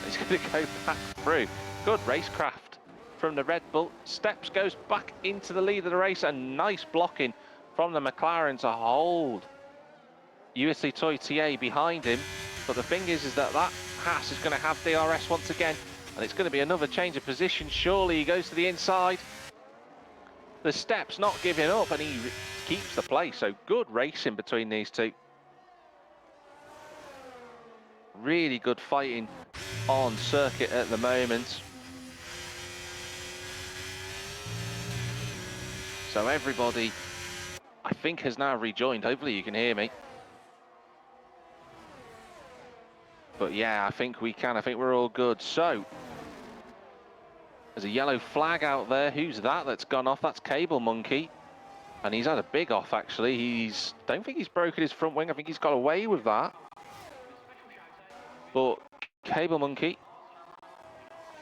He's going to go back through. Good racecraft from the Red Bull. Steps goes back into the lead of the race, and nice blocking from the McLaren to hold USC Toy TA behind him. But the thing is that Haas is going to have DRS once again, and it's going to be another change of position. Surely he goes to the inside. The Steps not giving up, and he keeps the place. So good racing between these two. Really good fighting on circuit at the moment. So everybody, I think, has now rejoined. Hopefully you can hear me. But yeah, I think we can. I think we're all good. So there's a yellow flag out there. Who's that that's gone off? That's Cable Monkey. And he's had a big off, actually. Don't think he's broken his front wing. I think he's got away with that. But Cable Monkey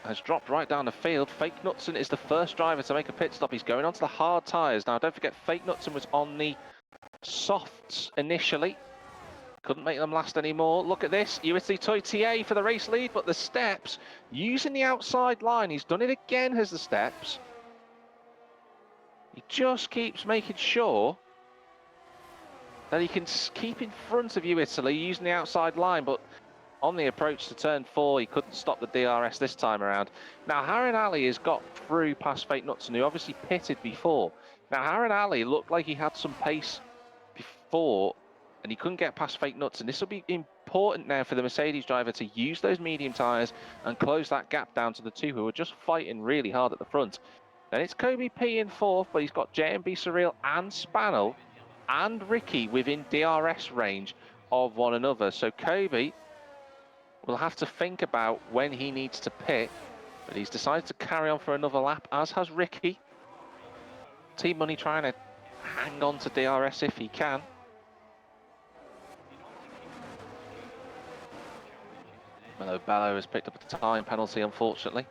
has dropped right down the field. Fake Knutson is the first driver to make a pit stop. He's going onto the hard tyres. Now, don't forget, Fake Knutson was on the softs initially. Couldn't make them last anymore. Look at this. USC Toy TA for the race lead, but the Steps using the outside line. He's done it again, has the Steps. He just keeps making sure that he can keep in front of you, Italy, using the outside line, but on the approach to turn 4, he couldn't stop the DRS this time around. Now, Harren Ali has got through past Fake Knutson, who obviously pitted before. Now, Harren Ali looked like he had some pace before, and he couldn't get past Fake Knutson. This will be important now for the Mercedes driver to use those medium tyres and close that gap down to the two who are just fighting really hard at the front. Then it's Kobe P in 4th, but he's got JMB Surreal and Spannel and Ricky within DRS range of one another. So Kobe will have to think about when he needs to pit, but he's decided to carry on for another lap, as has Ricky. Team Money trying to hang on to DRS if he can. Melo Bello has picked up a time penalty, unfortunately.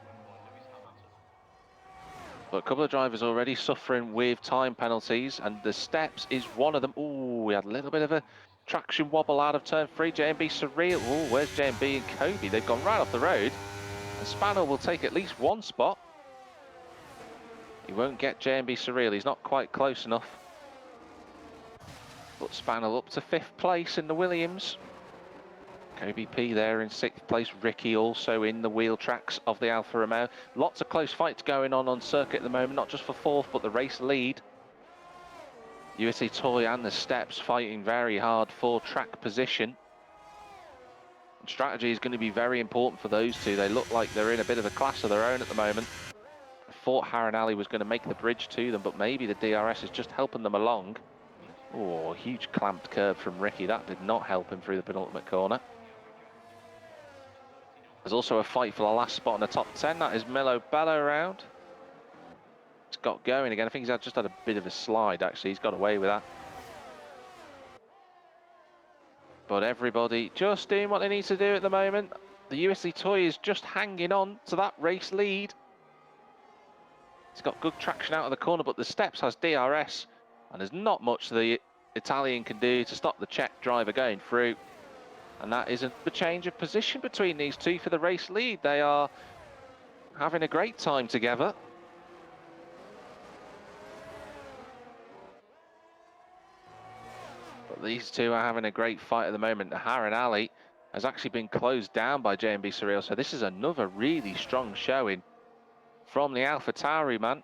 But a couple of drivers already suffering with time penalties, and the Steps is one of them. Ooh, we had a little bit of a traction wobble out of turn 3. JMB Surreal. Oh, where's JMB and Kobe? They've gone right off the road. And Spannel will take at least one spot. He won't get JMB Surreal. He's not quite close enough. But Spannel up to 5th place in the Williams. Kobe P there in 6th place. Ricky also in the wheel tracks of the Alfa Romeo. Lots of close fights going on circuit at the moment, not just for 4th, but the race lead. USA Toy and the Steps fighting very hard for track position. And strategy is going to be very important for those two. They look like they're in a bit of a class of their own at the moment. I thought Harren Ali was going to make the bridge to them, but maybe the DRS is just helping them along. Oh, huge clamped curve from Ricky. That did not help him through the penultimate corner. There's also a fight for the last spot in the top 10. That is Melo Bello around. It's got going again. I think he's just had a bit of a slide, actually. He's got away with that. But everybody just doing what they need to do at the moment. The USC Toy is just hanging on to that race lead. It's got good traction out of the corner, but the Steps has DRS, and there's not much the Italian can do to stop the Czech driver going through. And that isn't the change of position between these two for the race lead. They are having a great time together. But these two are having a great fight at the moment. Harren Ali has actually been closed down by JMB Surreal, so this is another really strong showing from the AlphaTauri man.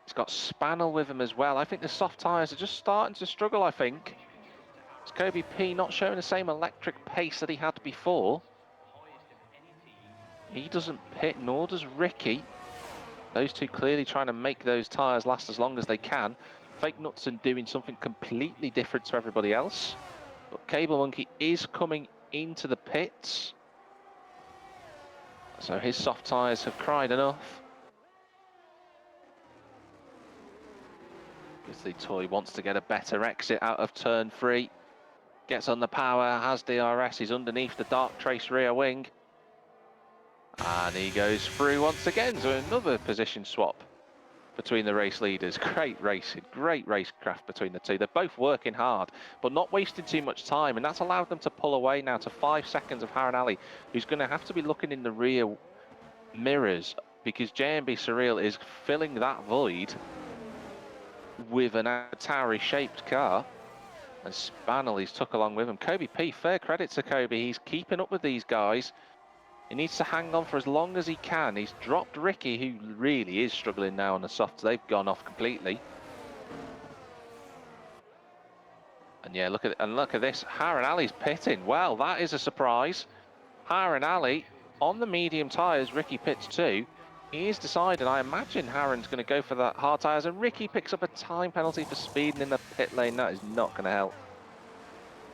He's got Spannel with him as well. I think the soft tyres are just starting to struggle, I think. It's Kobe P not showing the same electric pace that he had before. He doesn't pit, nor does Ricky. Those two clearly trying to make those tyres last as long as they can. Fake Knutson doing something completely different to everybody else. But Cable Monkey is coming into the pits. So his soft tyres have cried enough. Because the Toy wants to get a better exit out of turn 3. Gets on the power, has DRS, he's underneath the Dark Trace rear wing. And he goes through once again, so another position swap between the race leaders. Great racing, great racecraft between the two. They're both working hard, but not wasting too much time, and that's allowed them to pull away now to 5 seconds of Harran Ali, who's going to have to be looking in the rear mirrors because JMB Surreal is filling that void with an Atari-shaped car, and Spannel he's took along with him. Kobe P, fair credit to Kobe, he's keeping up with these guys. He needs to hang on for as long as he can. He's dropped Ricky, who really is struggling now on the softs. They've gone off completely. And yeah, look at this. Harran Ali's pitting. Well, that is a surprise. Harran Ali on the medium tyres. Ricky pits too. He is decided. I imagine Harran's going to go for that hard tyres, and Ricky picks up a time penalty for speeding in the pit lane. That is not going to help.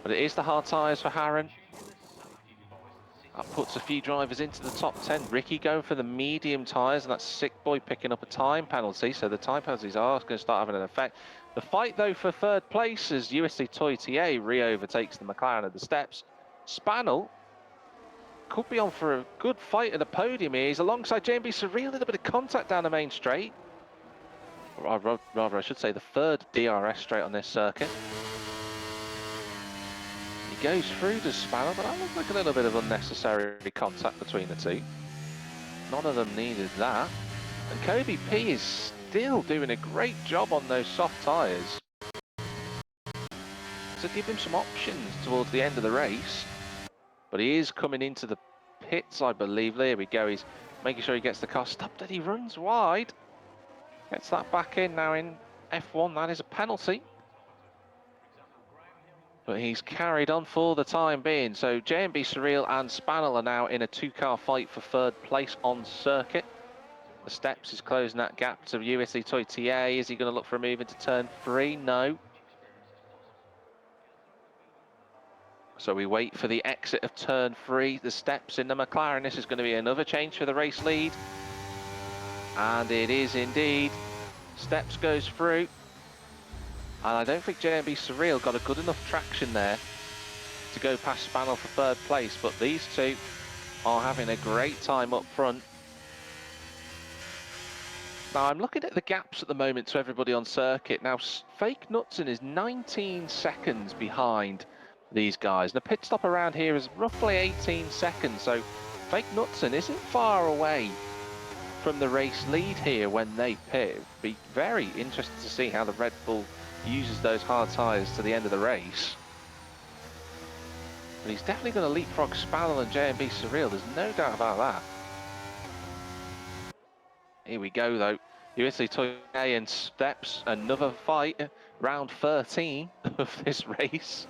But it is the hard tyres for Harran. That puts a few drivers into the top 10. Ricky going for the medium tyres, and that's Sick Boy picking up a time penalty. So the time penalties are going to start having an effect. The fight, though, for third place as USC Toy TA re-overtakes the McLaren at the steps. Spannel could be on for a good fight at the podium here. He's alongside JMB Surreal, a little bit of contact down the main straight. Or rather, I should say the third DRS straight on this circuit. He goes through to Spannel, but that looks like a little bit of unnecessary contact between the two. None of them needed that. And Kobe P is still doing a great job on those soft tyres to give him some options towards the end of the race. But he is coming into the pits, I believe. There we go. He's making sure he gets the car stopped, and he runs wide. Gets that back in now in F1. That is a penalty. But he's carried on for the time being. So JMB Surreal and Spannel are now in a two-car fight for third place on circuit. The steps is closing that gap to USC Toy TA. Is he going to look for a move into turn 3? No. So we wait for the exit of turn 3. The steps in the McLaren. This is going to be another change for the race lead. And it is indeed. Steps goes through. And I don't think JMB Surreal got a good enough traction there to go past Spannel for third place, but these two are having a great time up front. Now I'm looking at the gaps at the moment to everybody on circuit. Now Fake Knutson is 19 seconds behind these guys. The pit stop around here is roughly 18 seconds, so Fake Knutson isn't far away from the race lead here when they pit. Be very interested to see how the Red Bull uses those hard tyres to the end of the race. But he's definitely going to leapfrog Spannel and JMB Surreal, there's no doubt about that. Here we go though, USC Toy and Steps, another fight, round 13 of this race.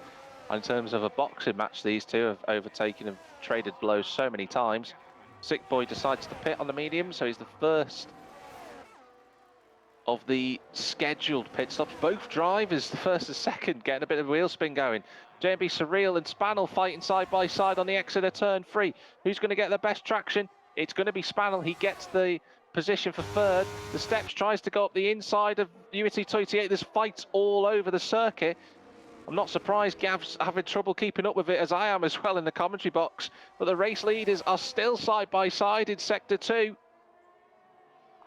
In terms of a boxing match, these two have overtaken and traded blows so many times. Sick Boy decides to pit on the medium, so he's the first of the scheduled pit stops. Both drivers, the first and second, getting a bit of wheel spin going. JMB Surreal and Spannel fighting side by side on the exit of turn 3. Who's going to get the best traction? It's going to be Spannel. He gets the position for third. The steps tries to go up the inside of USC Toy TA. There's fights all over the circuit. I'm not surprised Gav's having trouble keeping up with it, as I am as well in the commentary box. But the race leaders are still side by side in Sector 2.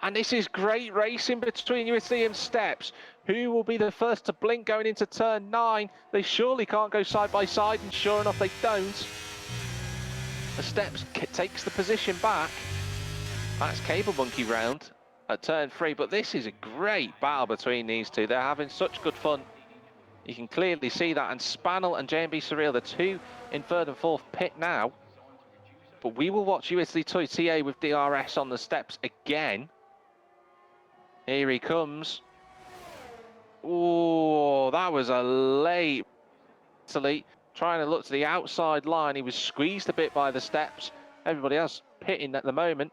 And this is great racing between USC and Steps. Who will be the first to blink going into turn 9? They surely can't go side by side, and sure enough they don't. The Steps takes the position back. That's Cable Monkey round at turn 3, but this is a great battle between these two. They're having such good fun. You can clearly see that, and Spannel and JMB Surreal, the two in third and fourth pit now. But we will watch USC Toy TA with DRS on the steps again. Here he comes. Oh, that was a late. Trying to look to the outside line. He was squeezed a bit by the steps. Everybody else pitting at the moment.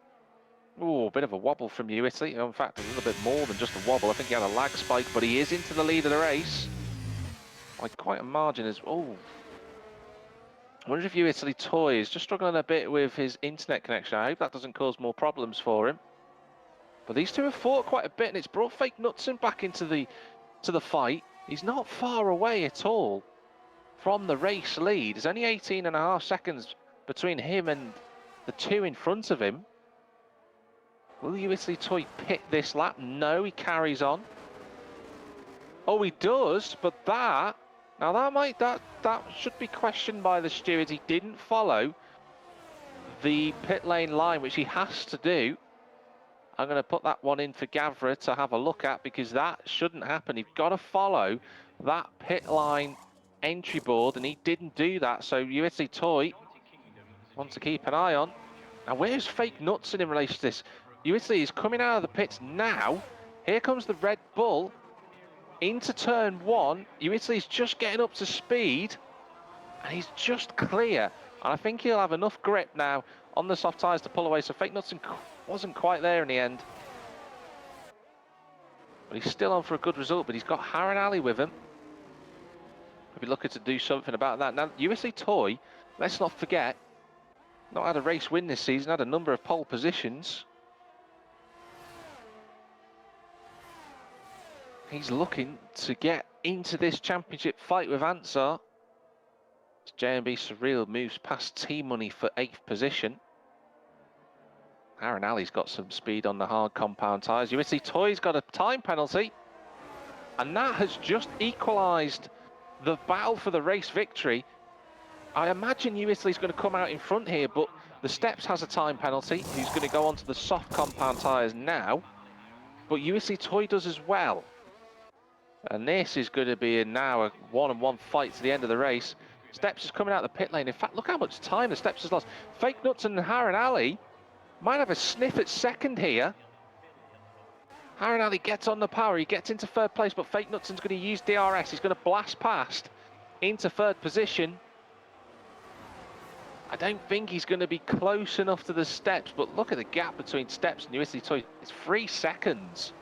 Oh, a bit of a wobble from USC. In fact, a little bit more than just a wobble. I think he had a lag spike, but he is into the lead of the race. By quite a margin as well. I wonder if USC Toy is just struggling a bit with his internet connection. I hope that doesn't cause more problems for him. But these two have fought quite a bit, and it's brought Fake Knutson back into the fight. He's not far away at all from the race lead. There's only 18.5 seconds between him and the two in front of him. Will WL2 pit this lap? No, he carries on. Oh, he does, but that should be questioned by the stewards. He didn't follow the pit lane line, which he has to do. I'm going to put that one in for Gavra to have a look at, because that shouldn't happen. You've got to follow that pit line entry board, and he didn't do that. So WL2 wants to keep an eye on. Now, where's Fake Knutson in relation to this? WL is coming out of the pits now. Here comes the Red Bull into turn one. WL is just getting up to speed, and he's just clear. And I think he'll have enough grip now on the soft tyres to pull away. So Fake Knutson wasn't quite there in the end. But he's still on for a good result, but he's got Harran Ali with him. We'll be looking to do something about that. Now, WL2, let's not forget, not had a race win this season, had a number of pole positions. He's looking to get into this championship fight with Ansar. JMB Surreal moves past T-Money for 8th position. Harran Ali's got some speed on the hard compound tyres. WL2's got a time penalty, and that has just equalised the battle for the race victory. I imagine WL2's going to come out in front here, but the Steps has a time penalty. He's going to go onto the soft compound tyres now, but WL2 does as well. And this is going to be now a one-on-one fight to the end of the race. Steps is coming out of the pit lane. In fact, look how much time the Steps has lost. Fake Knutson and Harran Ali might have a sniff at second here. Harran Ali gets on the power. He gets into third place, but Fake Knutson's going to use DRS. He's going to blast past into third position. I don't think he's going to be close enough to the Steps, but look at the gap between Steps and WL2. It's 3 seconds.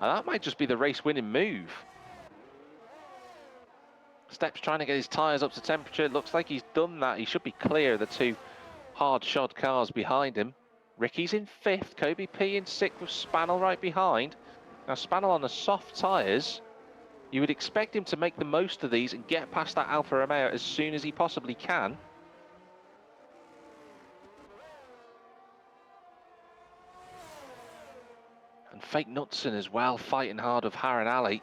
And that might just be the race-winning move. Steps trying to get his tyres up to temperature. Looks like he's done that. He should be clear of the 2 hard-shod cars behind him. Ricky's in 5th, Kobe P in 6th with Spannel right behind. Now, Spannel on the soft tyres, you would expect him to make the most of these and get past that Alfa Romeo as soon as he possibly can. And Fake Knutson as well, fighting hard with Harran Ali.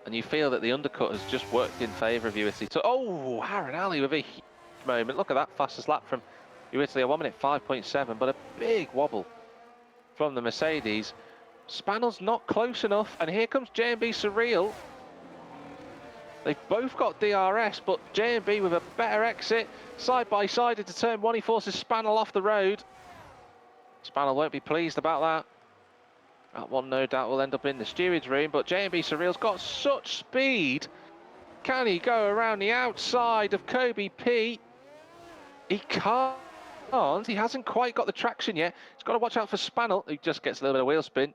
And you feel that the undercut has just worked in favour of WL2. Oh, Harran Ali with a huge moment. Look at that fastest lap from WL2, 1 minute 5.7, but a big wobble from the Mercedes. Spannel's not close enough, and here comes JMB Surreal. They've both got DRS, but JMB with a better exit. Side by side into turn one, he forces Spannel off the road. Spannel won't be pleased about that. That one no doubt will end up in the stewards room, but JMB Surreal's got such speed. Can he go around the outside of Kobe P? He can't. He hasn't quite got the traction yet. He's got to watch out for Spannel, who just gets a little bit of wheel spin.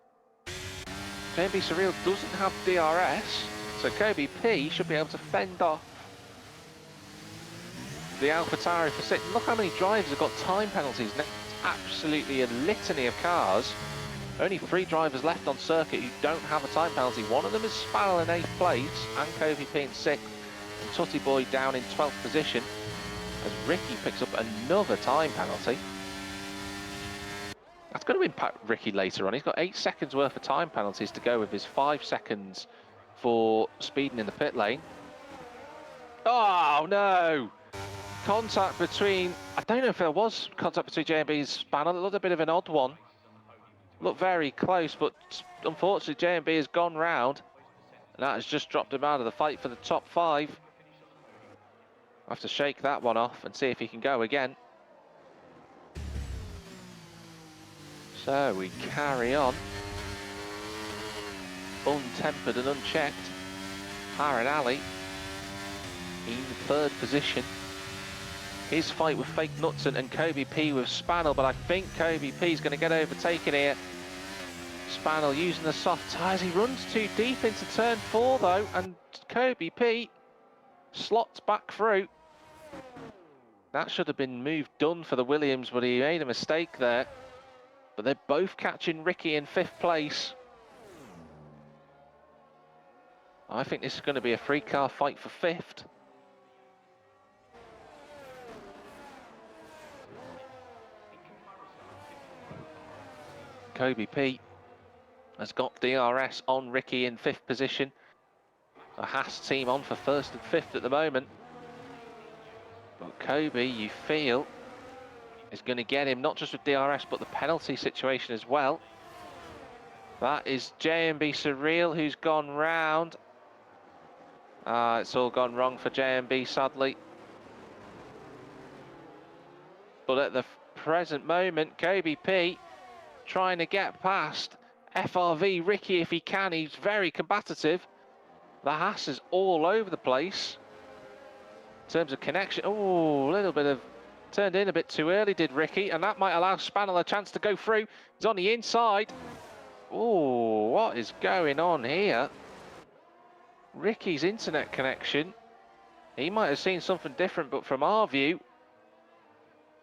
JMB Surreal doesn't have DRS, so Kobe P should be able to fend off the AlphaTauri for 6th. Look how many drivers have got time penalties now. It's absolutely a litany of cars. Only 3 drivers left on circuit who don't have a time penalty. One of them is Spannel in 8th place and Kobe P in 6th. And Tutty Boy down in 12th position as Ricky picks up another time penalty. That's going to impact Ricky later on. He's got 8 seconds worth of time penalties to go with his 5 seconds for speeding in the pit lane. Oh no! Contact between, I don't know if there was contact between JMB and Spannel. It looked a bit of an odd one. Looked very close, but unfortunately JMB has gone round, and that has just dropped him out of the fight for the top 5. I'll have to shake that one off and see if he can go again. So we carry on, untempered and unchecked. Harran Ali in 3rd position. His fight with Fake Knutson and Kobe P with Spannel, but I think Kobe P is going to get overtaken here. Spannel using the soft tyres. He runs too deep into turn 4 though, and Kobe P slots back through. That should have been move done for the Williams, but he made a mistake there. But they're both catching Ricky in 5th place. I think this is going to be a 3-car fight for 5th. Kobe P has got DRS on Ricky in 5th position. A Haas team on for 1st and 5th at the moment. But Kobe, you feel, is going to get him, not just with DRS, but the penalty situation as well. That is JMB Surreal, who's gone round. It's all gone wrong for JMB, sadly. But at the present moment, Kobe P trying to get past FRV Ricky if he can. He's very combative. The Haas is all over the place in terms of connection. Oh, a little bit of turned in a bit too early, did Ricky, and that might allow Spaniel a chance to go through. He's on the inside. Oh, what is going on here? Ricky's internet connection. He might have seen something different, but from our view,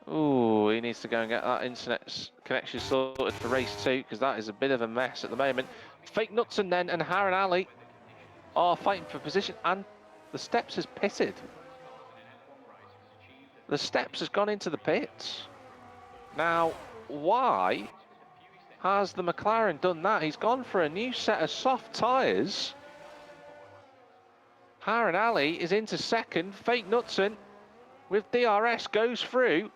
oh, he needs to go and get that internet connection sorted for race 2, because that is a bit of a mess at the moment. Fake Knutson then and Harren Ali are fighting for position, and the Steps has pitted. The Steps has gone into the pits. Now, why has the McLaren done that? He's gone for a new set of soft tyres. Harren Ali is into 2nd. Fake Knutson with DRS goes through.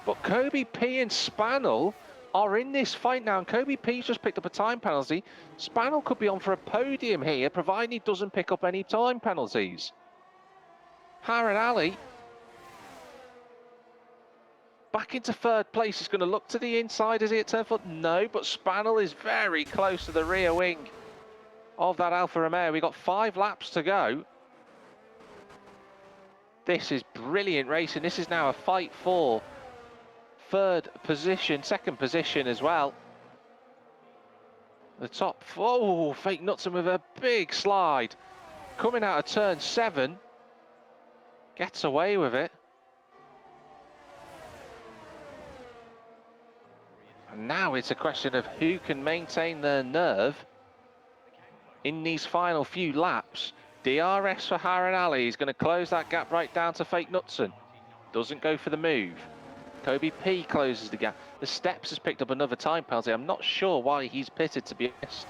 But Kobe P and Spaniel are in this fight now. And Kobe P's just picked up a time penalty. Spaniel could be on for a podium here, providing he doesn't pick up any time penalties. Harren Ali back into 3rd place. He's going to look to the inside. Is he at turn 4? No, but Spaniel is very close to the rear wing of that Alfa Romeo. We've got 5 laps to go. This is brilliant racing. This is now a fight for 3rd position, 2nd position as well. The top, oh, Fake Knutson with a big slide. Coming out of turn 7. Gets away with it. And now it's a question of who can maintain their nerve in these final few laps. DRS for Harren Ali. He's going to close that gap right down to Fake Knutson. Doesn't go for the move. Kobe P closes the gap. The Steps has picked up another time penalty. I'm not sure why he's pitted, to be honest.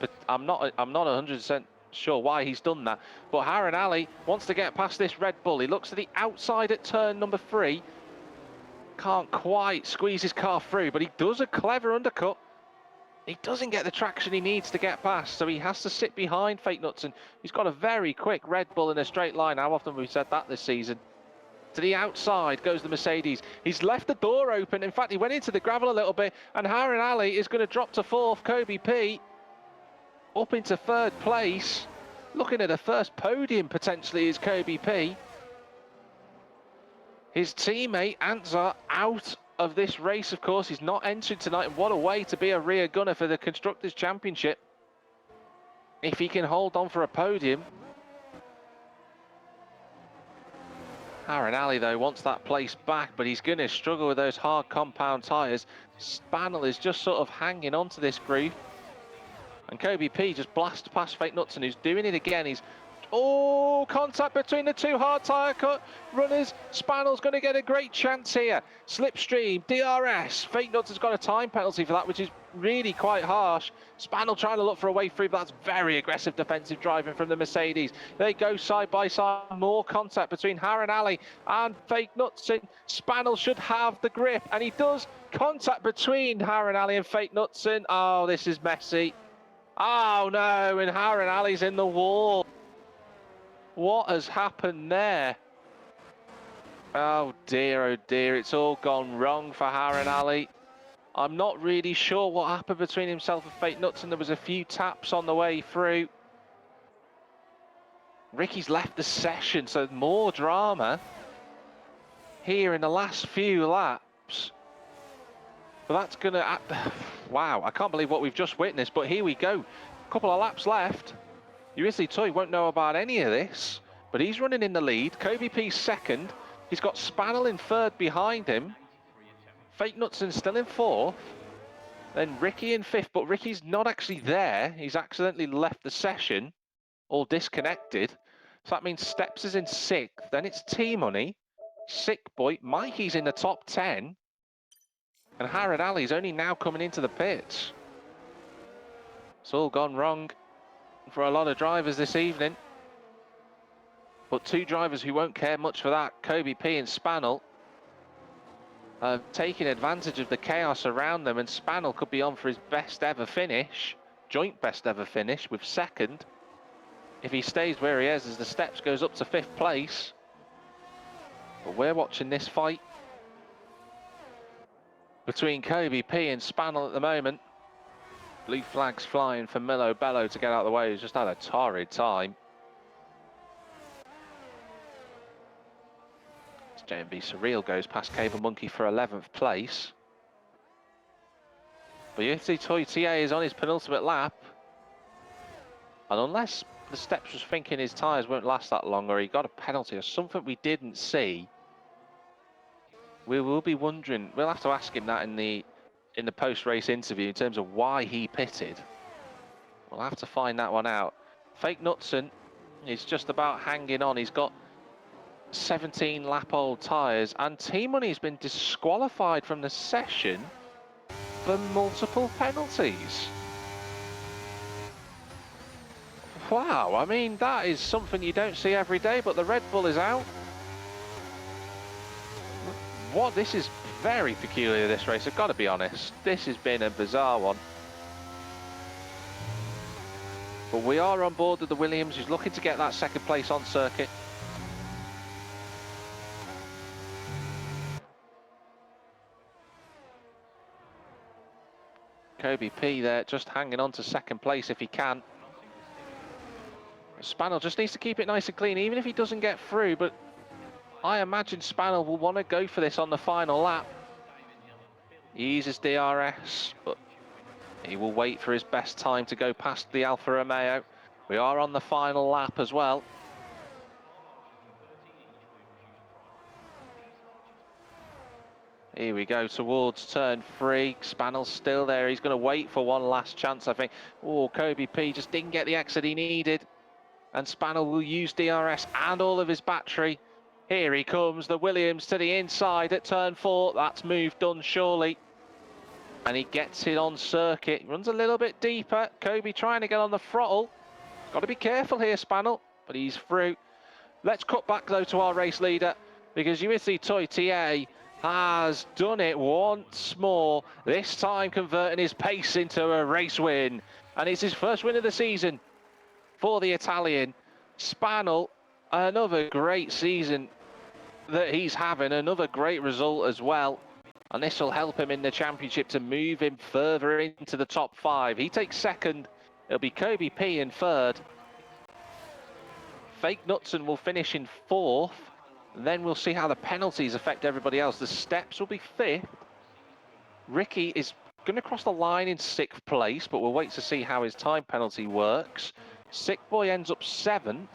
But I'm not 100% sure why he's done that. But Harren Ali wants to get past this Red Bull. He looks to the outside at turn number 3. Can't quite squeeze his car through, but he does a clever undercut. He doesn't get the traction he needs to get past, so he has to sit behind Fake Knutson. He's got a very quick Red Bull in a straight line. How often have we said that this season? To the outside goes the Mercedes. He's left the door open. In fact, he went into the gravel a little bit, and Harren Ali is going to drop to 4th. Kobe P up into 3rd place. Looking at a first podium potentially is Kobe P. His teammate Anzar out of this race, of course. He's not entering tonight, and what a way to be a rear gunner for the Constructors' Championship. If he can hold on for a podium. Harren Ali, though, wants that place back, but he's going to struggle with those hard compound tyres. Spaniel is just sort of hanging on to this groove. And Kobe P just blasts past Fake Knutson, who's doing it again. He's, oh, contact between the 2 hard tyre cut runners. Spaniel's going to get a great chance here. Slipstream, DRS. Fake Knutson's got a time penalty for that, which is really quite harsh. Spaniel trying to look for a way through, but that's very aggressive defensive driving from the Mercedes. They go side by side. More contact between Harren Ali and Fake Knutson. Spaniel should have the grip, and he does. Contact between Harren Ali and Fake Knutson. Oh, this is messy. Oh no, and Harren Ali's in the wall. What has happened there? Oh dear, it's all gone wrong for Harren Ali. I'm not really sure what happened between himself and Fake Knutson. There was a few taps on the way through. Ricky's left the session, so more drama here in the last few laps. But that's going to... Wow, I can't believe what we've just witnessed, but here we go. A couple of laps left. Yuisley Toy won't know about any of this, but he's running in the lead. Kobe P's 2nd. He's got Spaniel in 3rd behind him. Fake Knutson's still in 4th. Then Ricky in 5th, but Ricky's not actually there. He's accidentally left the session, all disconnected. So that means Steps is in 6th. Then it's T-Money, Sick Boy. Mikey's in the top 10. And Harad Ali's only now coming into the pits. It's all gone wrong for a lot of drivers this evening. But two drivers who won't care much for that, Kobe P and Spannel, taking advantage of the chaos around them, and Spannel could be on for his best ever finish, joint best ever finish with second, if he stays where he is as the steps goes up to 5th place. But we're watching this fight between Kobe P and Spannel at the moment. Blue flags flying for Milo Bello to get out of the way. He's just had a torrid time. JMB Surreal goes past Cable Monkey for 11th place. But UFC Toy TA is on his penultimate lap. And unless the Steps was thinking his tyres won't last that long, or he got a penalty or something we didn't see, we will be wondering. We'll have to ask him that in the post-race interview in terms of why he pitted. We'll have to find that one out. Fake Knutson is just about hanging on. He's got 17 lap old tyres, and T-Money's been disqualified from the session for multiple penalties. Wow, I mean, that is something you don't see every day, but the Red Bull is out. What, this is very peculiar, this race, I've got to be honest. This has been a bizarre one. But we are on board with the Williams, who's looking to get that second place on circuit. Kobe P there, just hanging on to second place if he can. Spannel just needs to keep it nice and clean, even if he doesn't get through, but I imagine Spannel will want to go for this on the final lap. He uses DRS, but he will wait for his best time to go past the Alfa Romeo. We are on the final lap as well. Here we go towards turn 3. Spannel's still there. He's going to wait for one last chance, I think. Oh, Kobe P just didn't get the exit he needed. And Spannel will use DRS and all of his battery. Here he comes, the Williams to the inside at turn 4. That's move done surely. And he gets it on circuit. Runs a little bit deeper. Kobe trying to get on the throttle. Got to be careful here, Spannel. But he's through. Let's cut back, though, to our race leader. Because UFC Toy TA has done it once more, this time converting his pace into a race win, and it's his first win of the season for the Italian. Spannel, another great season that he's having, another great result as well, and this will help him in the championship to move him further into the top 5. He takes second, it'll be Kobe P in third. Fake Knutson will finish in 4th. Then we'll see how the penalties affect everybody else. The Steps will be 5th. Ricky is going to cross the line in 6th place, but we'll wait to see how his time penalty works. Sick Boy ends up 7th.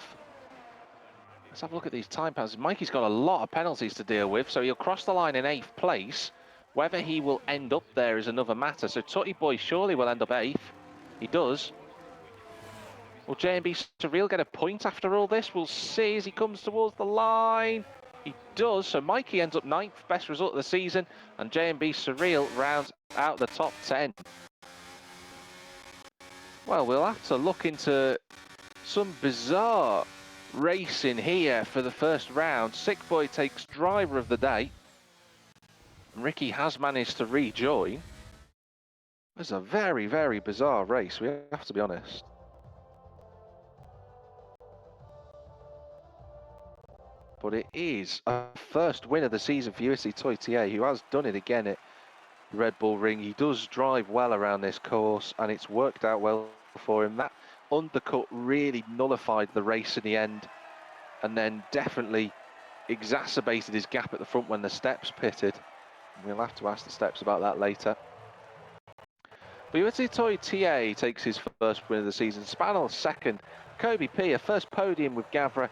Let's have a look at these time penalties. Mikey's got a lot of penalties to deal with, so he'll cross the line in 8th place. Whether he will end up there is another matter. So Tutty Boy surely will end up 8th. He does. Will JMB Surreal get a point after all this? We'll see as he comes towards the line. He does. So Mikey ends up 9th, best result of the season. And JMB Surreal rounds out the top 10. Well, we'll have to look into some bizarre racing here for the first round. Sick Boy takes driver of the day. Ricky has managed to rejoin. It's a very, very bizarre race, we have to be honest. But it is a first win of the season for UFC Toy TA, who has done it again at Red Bull Ring. He does drive well around this course, and it's worked out well for him. That undercut really nullified the race in the end, and then definitely exacerbated his gap at the front when the Steps pitted. We'll have to ask the Steps about that later. But UFC Toy TA takes his first win of the season. Spannel second. Kobe P, a first podium with Gavra.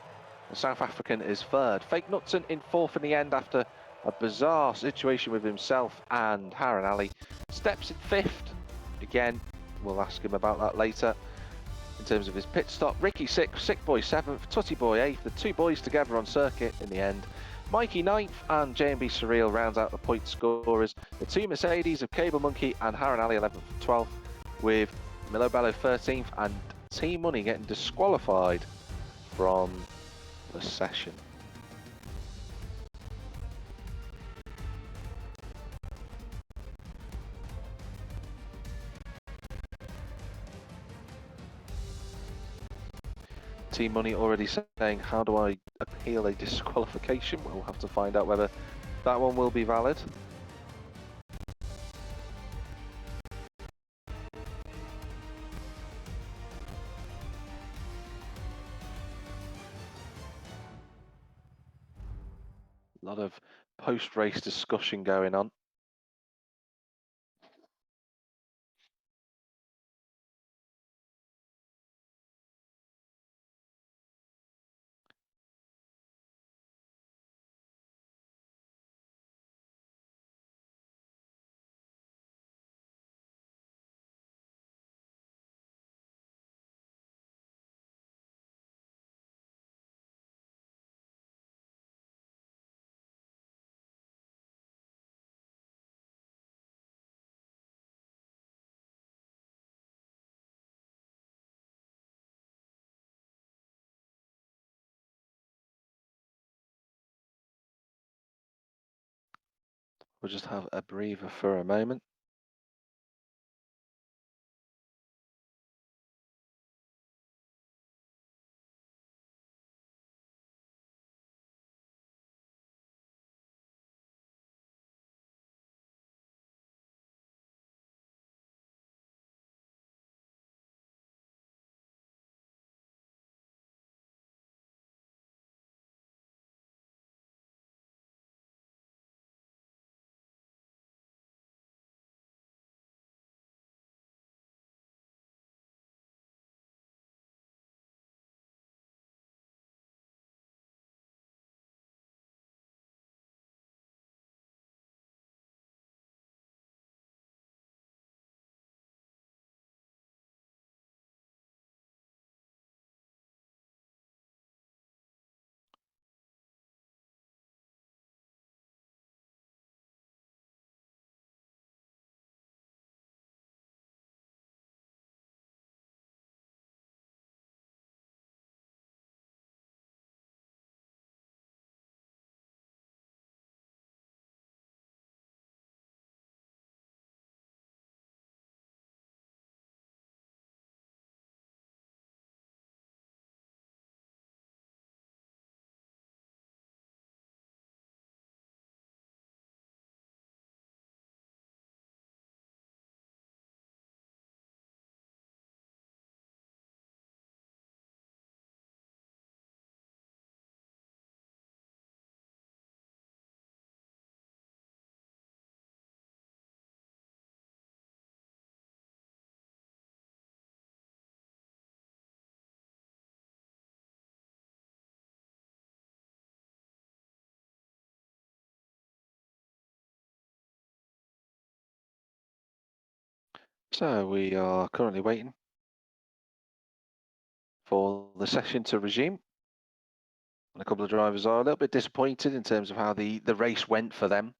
The South African is third. Fake Knutson in 4th in the end after a bizarre situation with himself and Harad Ali. Steps in 5th. Again, we'll ask him about that later in terms of his pit stop. Ricky 6th, Sick Boy 7th, Tutty Boy 8th. The two boys together on circuit in the end. Mikey ninth, and J&B Surreal rounds out the point scorers. The two Mercedes of Cable Monkey and Harren Ali 11th and 12th, with Milo Bello 13th and Team Money getting disqualified from the session. Team Money already saying, how do I appeal a disqualification? We'll have to find out whether that one will be valid. A lot of post-race discussion going on. We'll just have a breather for a moment. So we are currently waiting for the session to resume. And a couple of drivers are a little bit disappointed in terms of how the race went for them.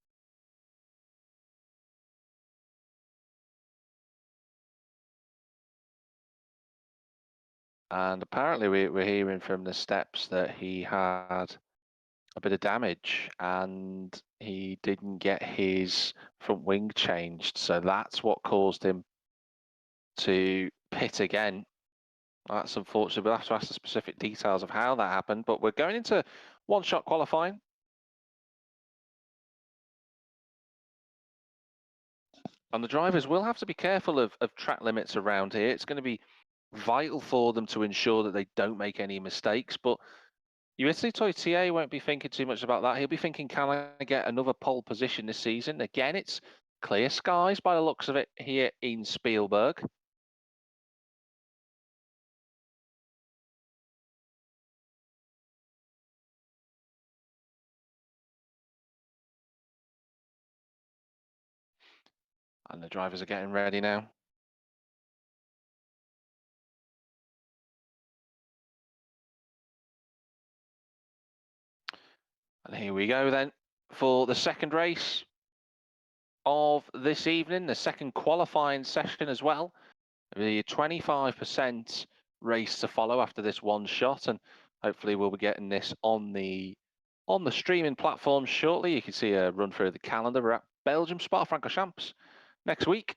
And apparently we're hearing from the steps that he had a bit of damage and he didn't get his front wing changed. So that's what caused him to pit again. That's unfortunate. We'll have to ask the specific details of how that happened, but we're going into one-shot qualifying. And the drivers will have to be careful of track limits around here. It's going to be vital for them to ensure that they don't make any mistakes. But Yuichi Toitie won't be thinking too much about that. He'll be thinking, can I get another pole position this season? Again, it's clear skies by the looks of it here in Spielberg. And the drivers are getting ready now. And here we go then for the second race of this evening, the second qualifying session as well. The 25% race to follow after this one shot, and hopefully we'll be getting this on the streaming platform shortly. You can see a run through the calendar. We're at Belgium Spa-Francorchamps next week.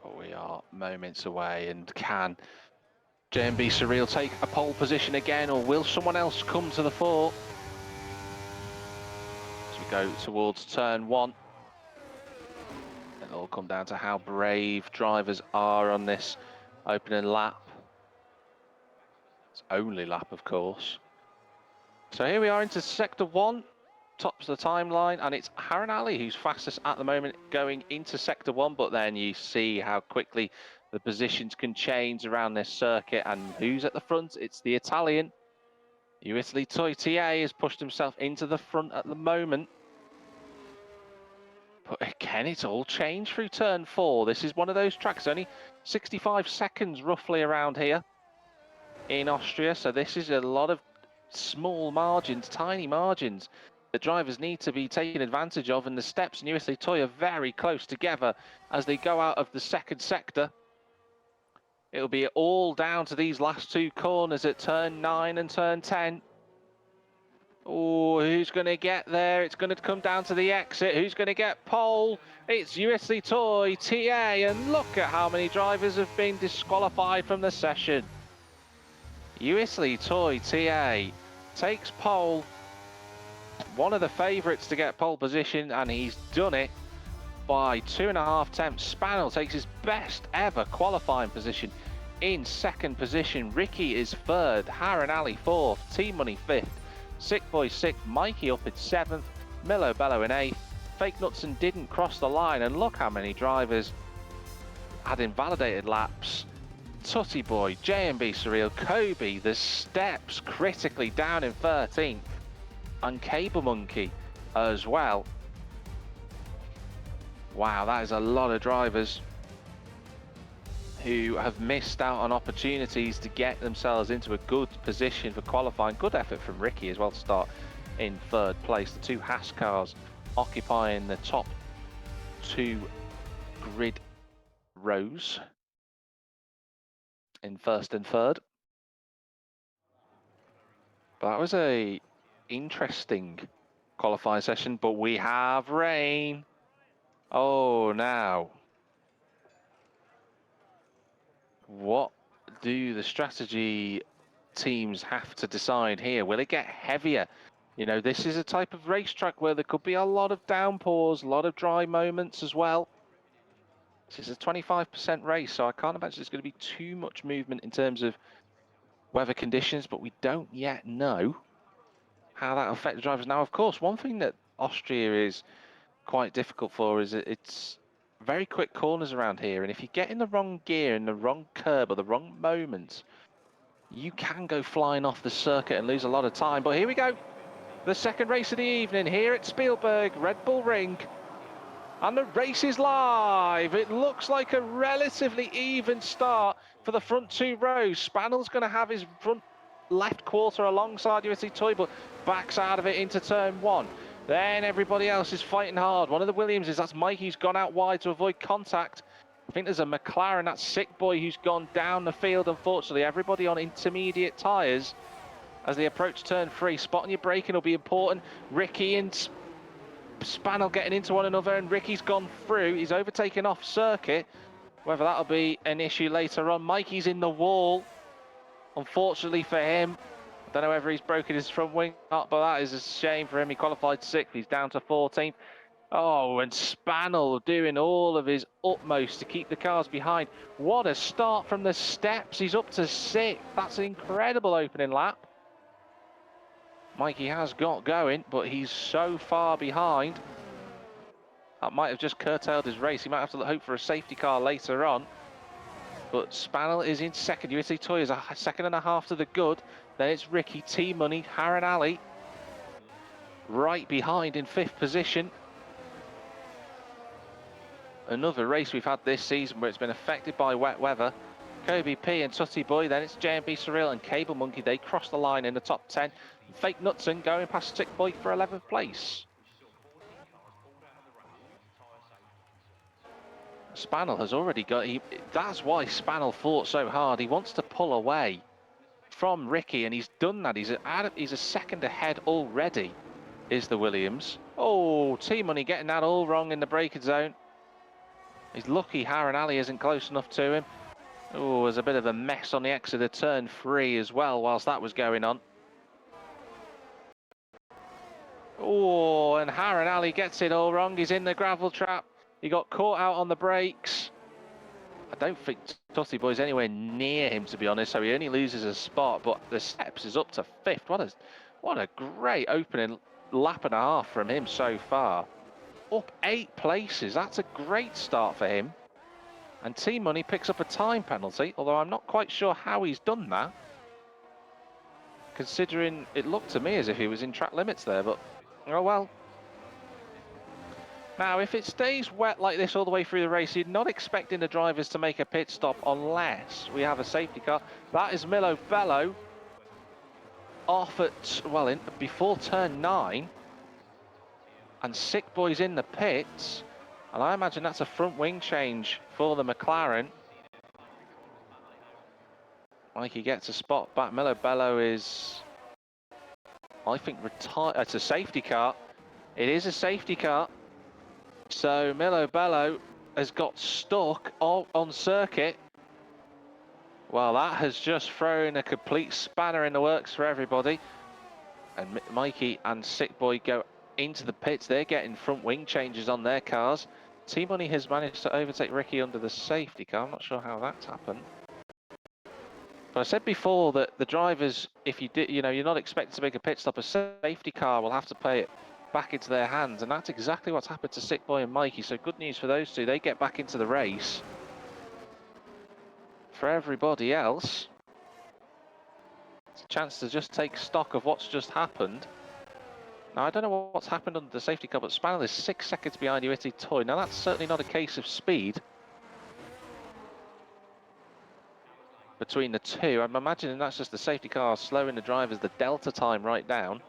But we are moments away, and can JMB Surreal take a pole position again, or will someone else come to the fore? As we go towards turn one, it'll all come down to how brave drivers are on this opening lap. It's only lap, of course. So here we are into sector one, tops the timeline, and it's Harran Ali who's fastest at the moment going into sector one, but then you see how quickly the positions can change around this circuit, and who's at the front? It's the Italian. WL2 TA has pushed himself into the front at the moment. But again, it's all changed through turn four. This is one of those tracks, only 65 seconds roughly around here in Austria, so this is a lot of small margins, tiny margins that drivers need to be taking advantage of, and the steps in WL2 are very close together as they go out of the second sector. It'll be all down to these last two corners at turn 9 and turn 10. Oh, who's going to get there? It's going to come down to the exit. Who's going to get pole? It's WL2 TA, and look at how many drivers have been disqualified from the session. WL2 TA takes pole, one of the favourites to get pole position, and he's done it by 2.5 tenths. Spaniel takes his best ever qualifying position in second position. Ricky is third, Harran Ali fourth, T-Money fifth, Sick Boy sixth, Mikey up in seventh, Milo Bello in eighth. Fake Knutson didn't cross the line, and look how many drivers had invalidated laps. Tutty Boy, JMB Surreal, Kobe, the steps critically down in 13th, and Cable Monkey as well. Wow, that is a lot of drivers who have missed out on opportunities to get themselves into a good position for qualifying. Good effort from Ricky as well to start in third place. The two Haas cars occupying the top two grid rows in first and third. But that was a interesting qualifying session, but we have rain. Oh, now what do the strategy teams have to decide here? Will it get heavier? You know, this is a type of racetrack where there could be a lot of downpours, a lot of dry moments as well. This is a 25% race, so I can't imagine there's going to be too much movement in terms of weather conditions, but we don't yet know how that affects the drivers. Now, of course, one thing that Austria is quite difficult for is it's very quick corners around here, and if you get in the wrong gear, in the wrong curb, or the wrong moment, you can go flying off the circuit and lose a lot of time. But here we go, the second race of the evening here at Spielberg, Red Bull Ring. And the race is live. It looks like a relatively even start for the front two rows. Spaniel's going to have his front left quarter alongside WL2, but backs out of it into turn one. Then everybody else is fighting hard. One of the Williamses, that's Mikey's gone out wide to avoid contact. I think there's a McLaren, that's Sick Boy, who's gone down the field, unfortunately. Everybody on intermediate tyres as they approach turn three. Spotting your braking will be important. Ricky and Spaniel getting into one another, and Ricky's gone through. He's overtaken off circuit. Whether that'll be an issue later on. Mikey's in the wall, unfortunately for him. I don't know whether he's broken his front wing up, but that is a shame for him. He qualified 6th. He's down to 14th. Oh, and Spaniel doing all of his utmost to keep the cars behind. What a start from the steps. He's up to 6th. That's an incredible opening lap. Mikey has got going, but he's so far behind. That might have just curtailed his race. He might have to hope for a safety car later on. But Spaniel is in second. WL2 is a second and a half to the good. Then it's Ricky, T-Money, Harran Ali right behind in 5th position. another race we've had this season where it's been affected by wet weather. Kobe P and Tutty Boy, then it's J&B Surreal and Cable Monkey. They cross the line in the top 10. Fake Nutson going past Sick Boy for 11th place. Spannel has already got... that's why Spannel fought so hard. He wants to pull away from Ricky, and he's done that. He's a second ahead already, is the Williams. Oh, T-Money getting that all wrong in the braking zone. He's lucky Harran Ali isn't close enough to him. Oh, there's a bit of a mess on the exit of turn 3 as well whilst that was going on. Oh, and Harran Ali gets it all wrong. He's in the gravel trap. He got caught out on the brakes. I don't think Tutty Boy's anywhere near him, to be honest, so he only loses a spot, but the steps is up to 5th. What a great opening lap and a half from him so far. Up 8 places. That's a great start for him. And T-Money picks up a time penalty, although I'm not quite sure how he's done that, considering it looked to me as if he was in track limits there, but oh well. Now, if it stays wet like this all the way through the race, you're not expecting the drivers to make a pit stop unless we have a safety car. That is Milo Bello off at, well, before turn 9. And Sick Boy's in the pits. And I imagine that's a front wing change for the McLaren. Mikey gets a spot back. Milo Bello is, I think, retired. It's a safety car. It is a safety car. So Milo Bello has got stuck on circuit. Well, that has just thrown a complete spanner in the works for everybody. And Mikey and Sick Boy go into the pits. They're getting front wing changes on their cars. T-Money has managed to overtake Ricky under the safety car. I'm not sure how that's happened. But I said before that the drivers, if you did, you're not expected to make a pit stop, a safety car will have to play it back into their hands, and that's exactly what's happened to Sick Boy and Mikey. So good news for those two. They get back into the race. For everybody else, it's a chance to just take stock of what's just happened. Now, I don't know what's happened under the safety car, but Spannel is 6 seconds behind Uiti Toy. Now, that's certainly not a case of speed between the two. I'm imagining that's just the safety car slowing the drivers, the delta time right down.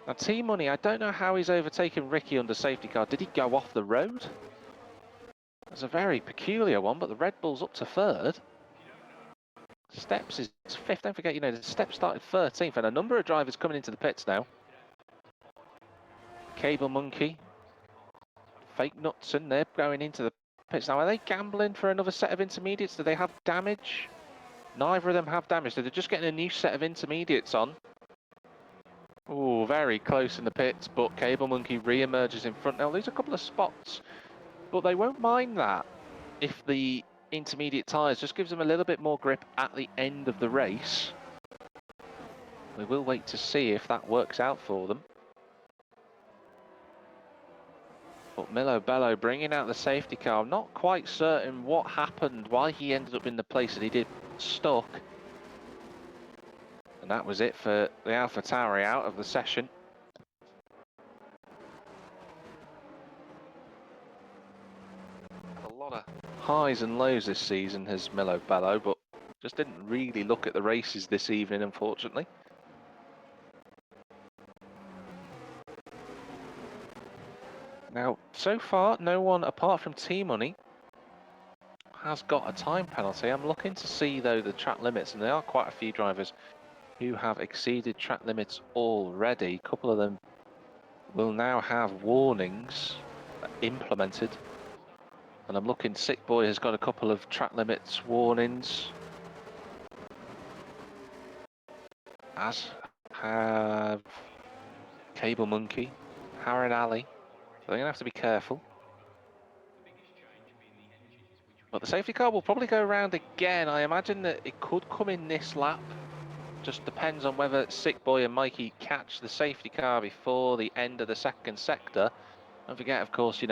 Now, T-Money, I don't know how he's overtaken Ricky under safety car. Did he go off the road? That's a very peculiar one, but the Red Bull's up to 3rd. Steps is 5th. Don't forget, the Steps started 13th, and a number of drivers coming into the pits now. Cable Monkey, Fake Nutson, they're going into the pits now. Are they gambling for another set of intermediates? Do they have damage? Neither of them have damage, so they're just getting a new set of intermediates on. Oh, very close in the pits, but Cable Monkey re-emerges in front. Now, there's a couple of spots, but they won't mind that if the intermediate tyres just gives them a little bit more grip at the end of the race. We will wait to see if that works out for them. But Milo Bello bringing out the safety car. I'm not quite certain what happened, why he ended up in the place that he did, stuck. And that was it for the AlphaTauri out of the session. A lot of highs and lows this season has Milo Bello, but just didn't really look at the races this evening, unfortunately. Now, so far, no one apart from T-Money has got a time penalty. I'm looking to see, though, the track limits, and there are quite a few drivers who have exceeded track limits already. A couple of them will now have warnings implemented. And I'm looking, Sick Boy has got a couple of track limits warnings. As have Cable Monkey, Harran Ali. So they're going to have to be careful. But the safety car will probably go around again. I imagine that it could come in this lap. Just depends on whether Sick Boy and Mikey catch the safety car before the end of the second sector. Don't forget, of course,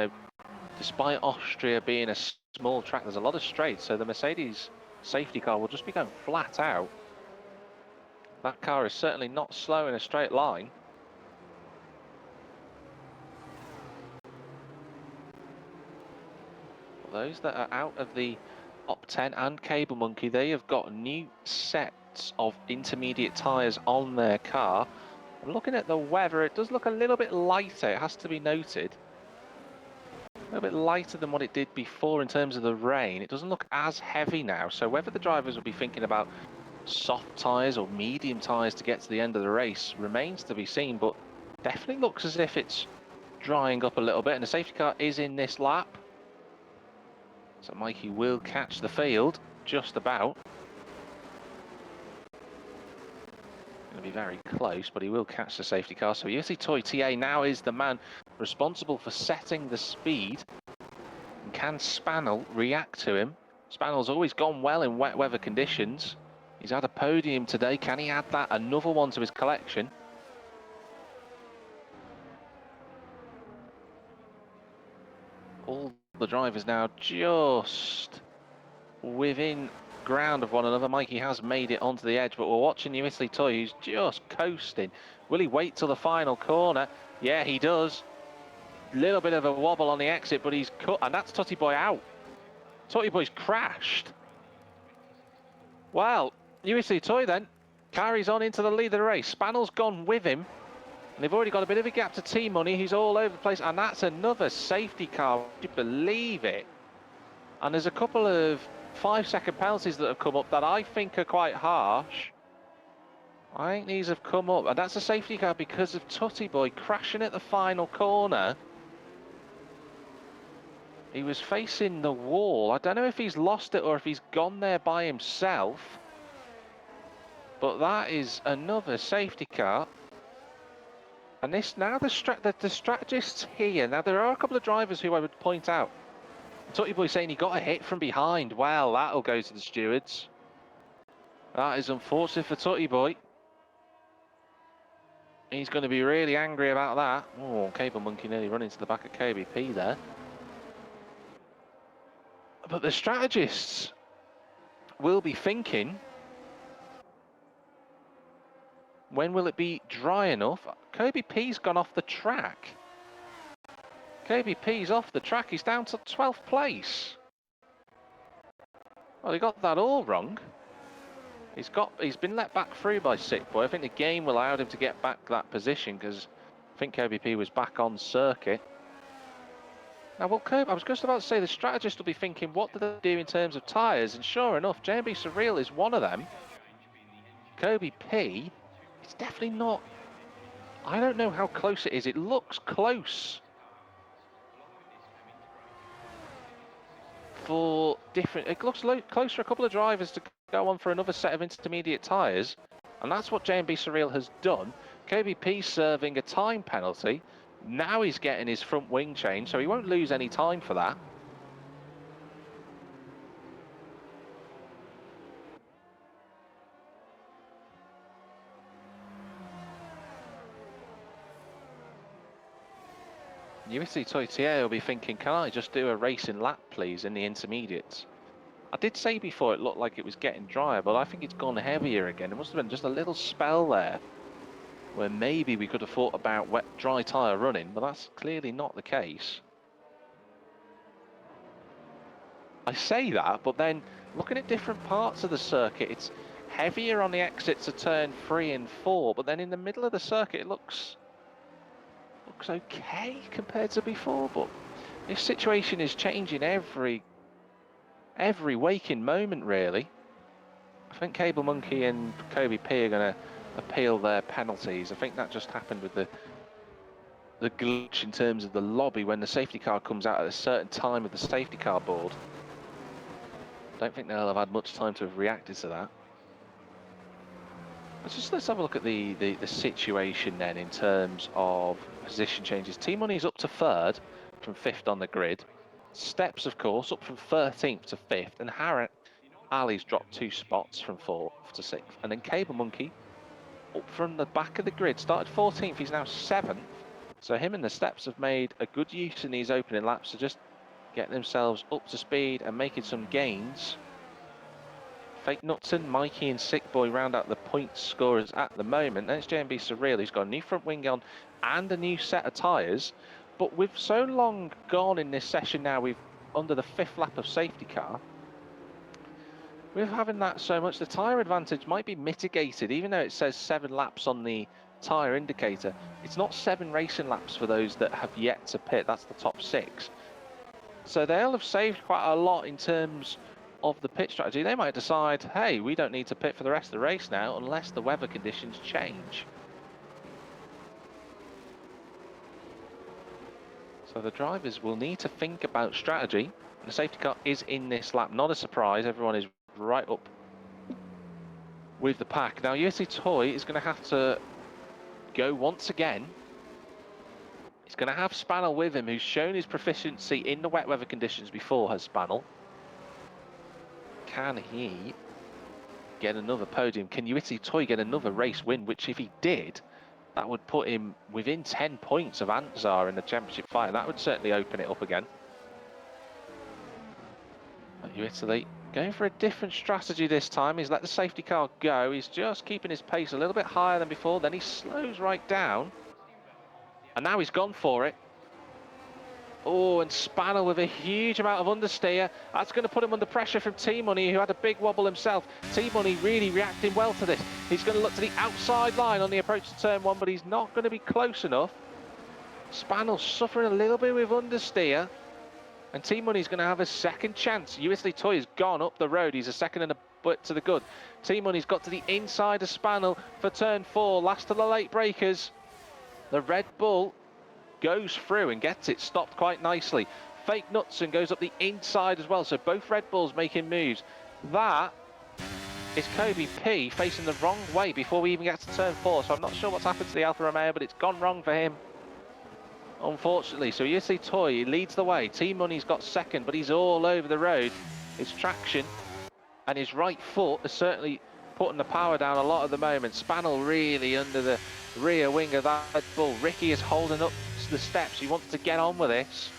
despite Austria being a small track, there's a lot of straights, so the Mercedes safety car will just be going flat out. That car is certainly not slow in a straight line. those that are out of the top 10 and Cable Monkey, they have got new sets of intermediate tyres on their car. And looking at the weather, it does look a little bit lighter, it has to be noted. A little bit lighter than what it did before in terms of the rain. It doesn't look as heavy now, so whether the drivers will be thinking about soft tyres or medium tyres to get to the end of the race remains to be seen, but definitely looks as if it's drying up a little bit, and the safety car is in this lap. So Mikey will catch the field, just about. Going to be very close, but he will catch the safety car. So Yossi Toy TA now is the man responsible for setting the speed. And can Spannel react to him? Spannel's always gone well in wet weather conditions. He's had a podium today. Can he add that another one to his collection? All the drivers now just within ground of one another. Mikey has made it onto the edge, but we're watching Yossi Toy, who's just coasting. Will he wait till the final corner? Yeah, he does. Little bit of a wobble on the exit, but he's cut, and that's Tutty Boy out. Tutty Boy's crashed. Well, Yossi Toy then carries on into the lead of the race. Spannel's gone with him, and they've already got a bit of a gap to T-Money, who's all over the place, and that's another safety car. Would you believe it? And there's a couple of 5-second penalties that have come up that I think are quite harsh. I think these have come up, and that's a safety car because of Tutty Boy crashing at the final corner. He was facing the wall. I don't know if he's lost it or if he's gone there by himself. But that is another safety car. And this now the strategists here. Now there are a couple of drivers who I would point out. Tutty Boy saying he got a hit from behind. Well, that'll go to the stewards. That is unfortunate for Tutty Boy. He's going to be really angry about that. Oh, Cable Monkey nearly run into the back of KBP there. But the strategists will be thinking, when will it be dry enough? KBP's gone off the track. KBP's off the track. He's down to 12th place. Well, he got that all wrong. He's been let back through by Sick Boy. I think the game allowed him to get back that position because I think KBP was back on circuit. Now, well, I was just about to say the strategist will be thinking, what do they do in terms of tyres? And sure enough, JMB Surreal is one of them. Kobe P, it's definitely not. I don't know how close it is. It looks close for different. It looks close for a couple of drivers to go on for another set of intermediate tyres, and that's what JMB Surreal has done. Kobe P serving a time penalty. Now he's getting his front wing changed, so he won't lose any time for that. USC Toyota will be thinking, can I just do a racing lap, please, in the intermediates? I did say before it looked like it was getting drier, but I think it's gone heavier again. It must have been just a little spell there where maybe we could have thought about wet, dry tyre running, but that's clearly not the case. I say that, but then looking at different parts of the circuit, it's heavier on the exits of turn 3 and 4, but then in the middle of the circuit it looks okay compared to before. But this situation is changing every waking moment, really. I think Cable Monkey and Kobe P are going to appeal their penalties. I think that just happened with the glitch in terms of the lobby when the safety car comes out at a certain time of the safety car board. Don't think they'll have had much time to have reacted to that. Let's have a look at the situation then in terms of position changes. T-Money's up to 3rd from 5th on the grid. Steps, of course, up from 13th to 5th, and Harriet Ali's dropped 2 spots from 4th to 6th, and then Cable Monkey up from the back of the grid, started 14th, he's now 7th. So him and the Steps have made a good use in these opening laps to just get themselves up to speed and making some gains. Fake Nutson, Mikey and Sick Boy round out the point scorers at the moment. Then it's JMB Surreal, who's got a new front wing on and a new set of tyres. But we've so long gone in this session now, we've under the 5th lap of safety car, with having that so much, the tyre advantage might be mitigated, even though it says 7 laps on the tyre indicator. It's not 7 racing laps for those that have yet to pit. That's the top 6. So they'll have saved quite a lot in terms of the pit strategy. They might decide, hey, we don't need to pit for the rest of the race now unless the weather conditions change. So the drivers will need to think about strategy. The safety car is in this lap. Not a surprise. Everyone is right up with the pack. Now, USA Toy is going to have to go once again. He's going to have Spannel with him, who's shown his proficiency in the wet weather conditions before, has Spannel. Can he get another podium? Can USA Toy get another race win? Which, if he did, that would put him within 10 points of Anzar in the championship fight. That would certainly open it up again. Italy going for a different strategy this time. He's let the safety car go. He's just keeping his pace a little bit higher than before. Then he slows right down. And now he's gone for it. Oh, and Spannel with a huge amount of understeer. That's going to put him under pressure from T-Money, who had a big wobble himself. T-Money really reacting well to this. He's going to look to the outside line on the approach to turn 1, but he's not going to be close enough. Spannel suffering a little bit with understeer. And T-Money's going to have a second chance. USA Toy has gone up the road. He's a second and a bit to the good. T-Money's got to the inside of Spannel for turn 4. Last of the late breakers. The Red Bull goes through and gets it stopped quite nicely. Fake Knutson goes up the inside as well. So both Red Bulls making moves. That is Kobe P facing the wrong way before we even get to turn 4. So I'm not sure what's happened to the Alfa Romeo, but it's gone wrong for him, unfortunately. So USA Toy leads the way. T-Money's got second, but he's all over the road. His traction and his right foot is certainly putting the power down a lot at the moment. Spannel really under the rear wing of that Red Bull. Ricky is holding up the steps. He wants to get on with this.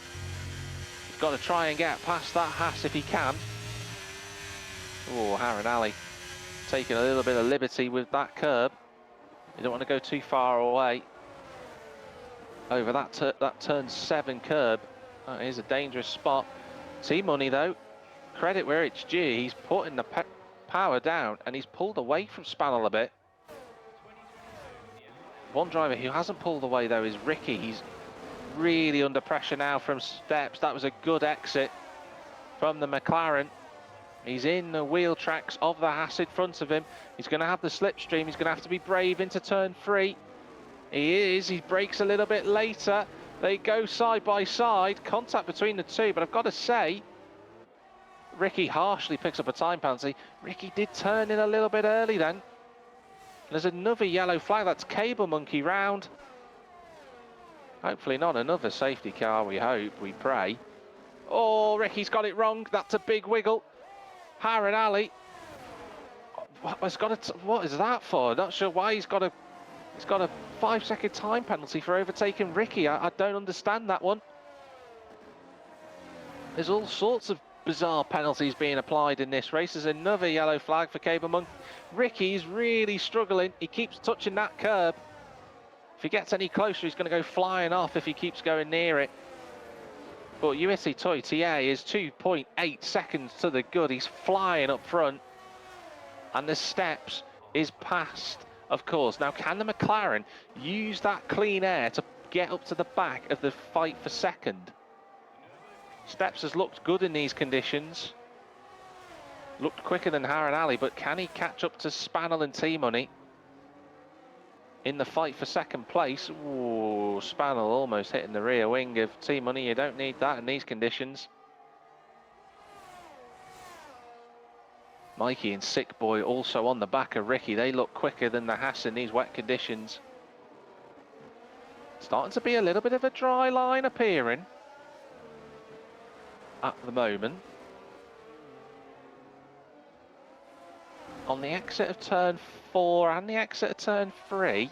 He's got to try and get past that Haas if he can. Oh, Harron Alley taking a little bit of liberty with that curb. You don't want to go too far away over that turn 7 curb. That is a dangerous spot. T-Money though, credit where it's due. He's putting the power down and he's pulled away from Spannel a bit. One driver who hasn't pulled away though is Ricky. He's really under pressure now from steps. That was a good exit from the McLaren. He's in the wheel tracks of the Haas in front of him. He's going to have the slipstream. He's going to have to be brave into turn 3. He is. He brakes a little bit later. They go side by side. Contact between the two, but I've got to say, Ricky harshly picks up a time penalty. Ricky did turn in a little bit early then. There's another yellow flag. That's Cable Monkey round. Hopefully not another safety car, we hope, we pray. Oh, Ricky's got it wrong. That's a big wiggle. Harron Alley. What is that for? Not sure why he's got a 5-second time penalty for overtaking Ricky. I don't understand that one. There's all sorts of bizarre penalties being applied in this race. There's another yellow flag for Cable Monk. Ricky's really struggling. He keeps touching that curb. If he gets any closer, he's going to go flying off if he keeps going near it. But USA Toy TA is 2.8 seconds to the good. He's flying up front. And the steps is past, of course. Now, can the McLaren use that clean air to get up to the back of the fight for second? Steps has looked good in these conditions. Looked quicker than Harron Alley, but can he catch up to Spannel and T-Money in the fight for second place? Ooh, Spannel almost hitting the rear wing of T-Money. You don't need that in these conditions. Mikey and Sick Boy also on the back of Ricky. They look quicker than the Haas in these wet conditions. Starting to be a little bit of a dry line appearing at the moment. On the exit of turn 4 and the exit of turn 3,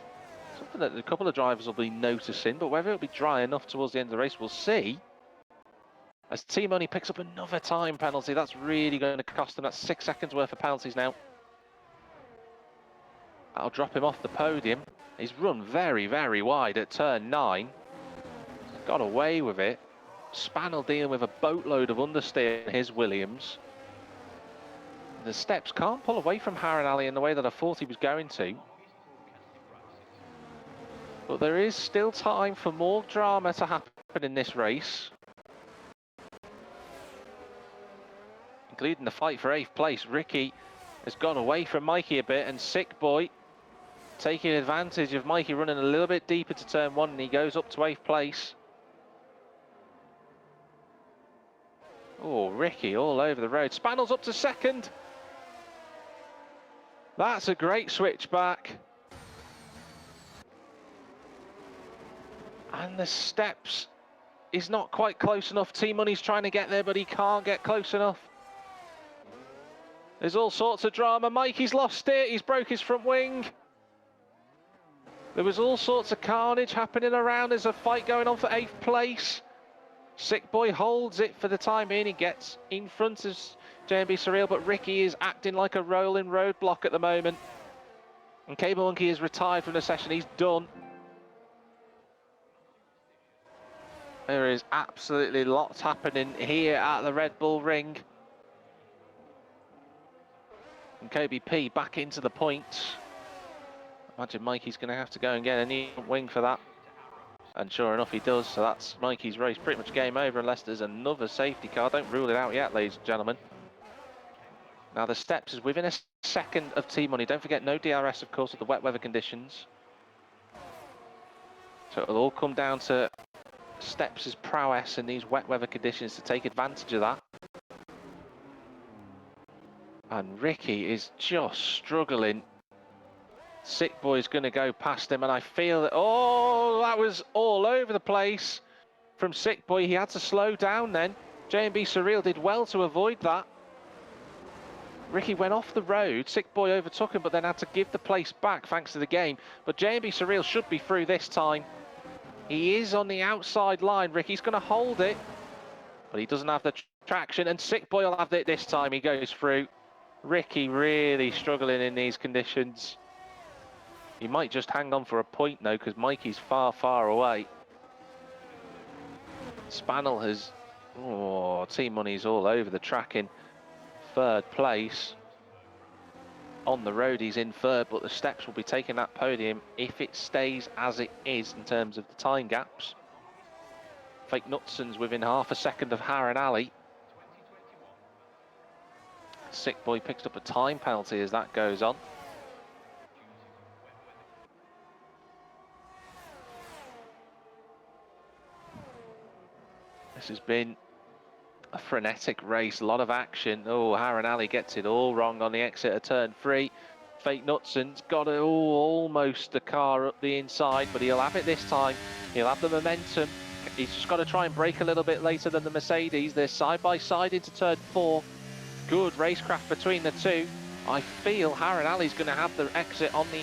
something that a couple of drivers will be noticing, but whether it'll be dry enough towards the end of the race, we'll see. As T-Money picks up another time penalty, that's really going to cost him. That's 6 seconds worth of penalties now. That'll drop him off the podium. He's run very, very wide at turn 9. Got away with it. Spannel dealing with a boatload of understeer in his Williams. The steps can't pull away from Harinali in the way that I thought he was going to. But there is still time for more drama to happen in this race. Including the fight for 8th place. Ricky has gone away from Mikey a bit, and Sick Boy taking advantage of Mikey running a little bit deeper to turn 1, and he goes up to 8th place. Oh, Ricky all over the road. Spannel's up to 2nd. That's a great switch back. And the steps is not quite close enough. T-Money's trying to get there, but he can't get close enough. There's all sorts of drama. Mikey's lost it. He's broke his front wing. There was all sorts of carnage happening around. There's a fight going on for 8th place. Sick Boy holds it for the time being. He gets in front of JMB Surreal, but Ricky is acting like a rolling roadblock at the moment. And Cable Monkey is retired from the session. He's done. There is absolutely lots happening here at the Red Bull Ring. And KBP back into the points. Imagine Mikey's going to have to go and get a new wing for that. And sure enough, he does. So that's Mikey's race pretty much game over unless there's another safety car. Don't rule it out yet, ladies and gentlemen. Now the steps is within a second of T-Money. Don't forget, no DRS, of course, with the wet weather conditions. So it'll all come down to Steps' prowess in these wet weather conditions to take advantage of that. And Ricky is just struggling. Sick Boy's going to go past him, and I feel that, oh, that was all over the place from Sick Boy. He had to slow down then. JMB Surreal did well to avoid that. Ricky went off the road. Sick Boy overtook him, but then had to give the place back thanks to the game. But JMB Surreal should be through this time. He is on the outside line. Ricky's going to hold it, but he doesn't have the traction, and Sick Boy will have it this time. He goes through. Ricky really struggling in these conditions. He might just hang on for a point though, because Mikey's far, far away. Spannel has, oh, T-Money's all over the track in 3rd place. On the road he's in 3rd, but the steps will be taking that podium if it stays as it is in terms of the time gaps. Fake Knutson's within half a second of Harinali. Sick Boy picks up a time penalty as that goes on. This has been a frenetic race, a lot of action. Oh, Harinali gets it all wrong on the exit of turn 3. Fake Knutson's got it almost the car up the inside, but he'll have it this time. He'll have the momentum. He's just got to try and brake a little bit later than the Mercedes. They're side by side into turn 4. Good racecraft between the two. I feel Harinali's going to have the exit on the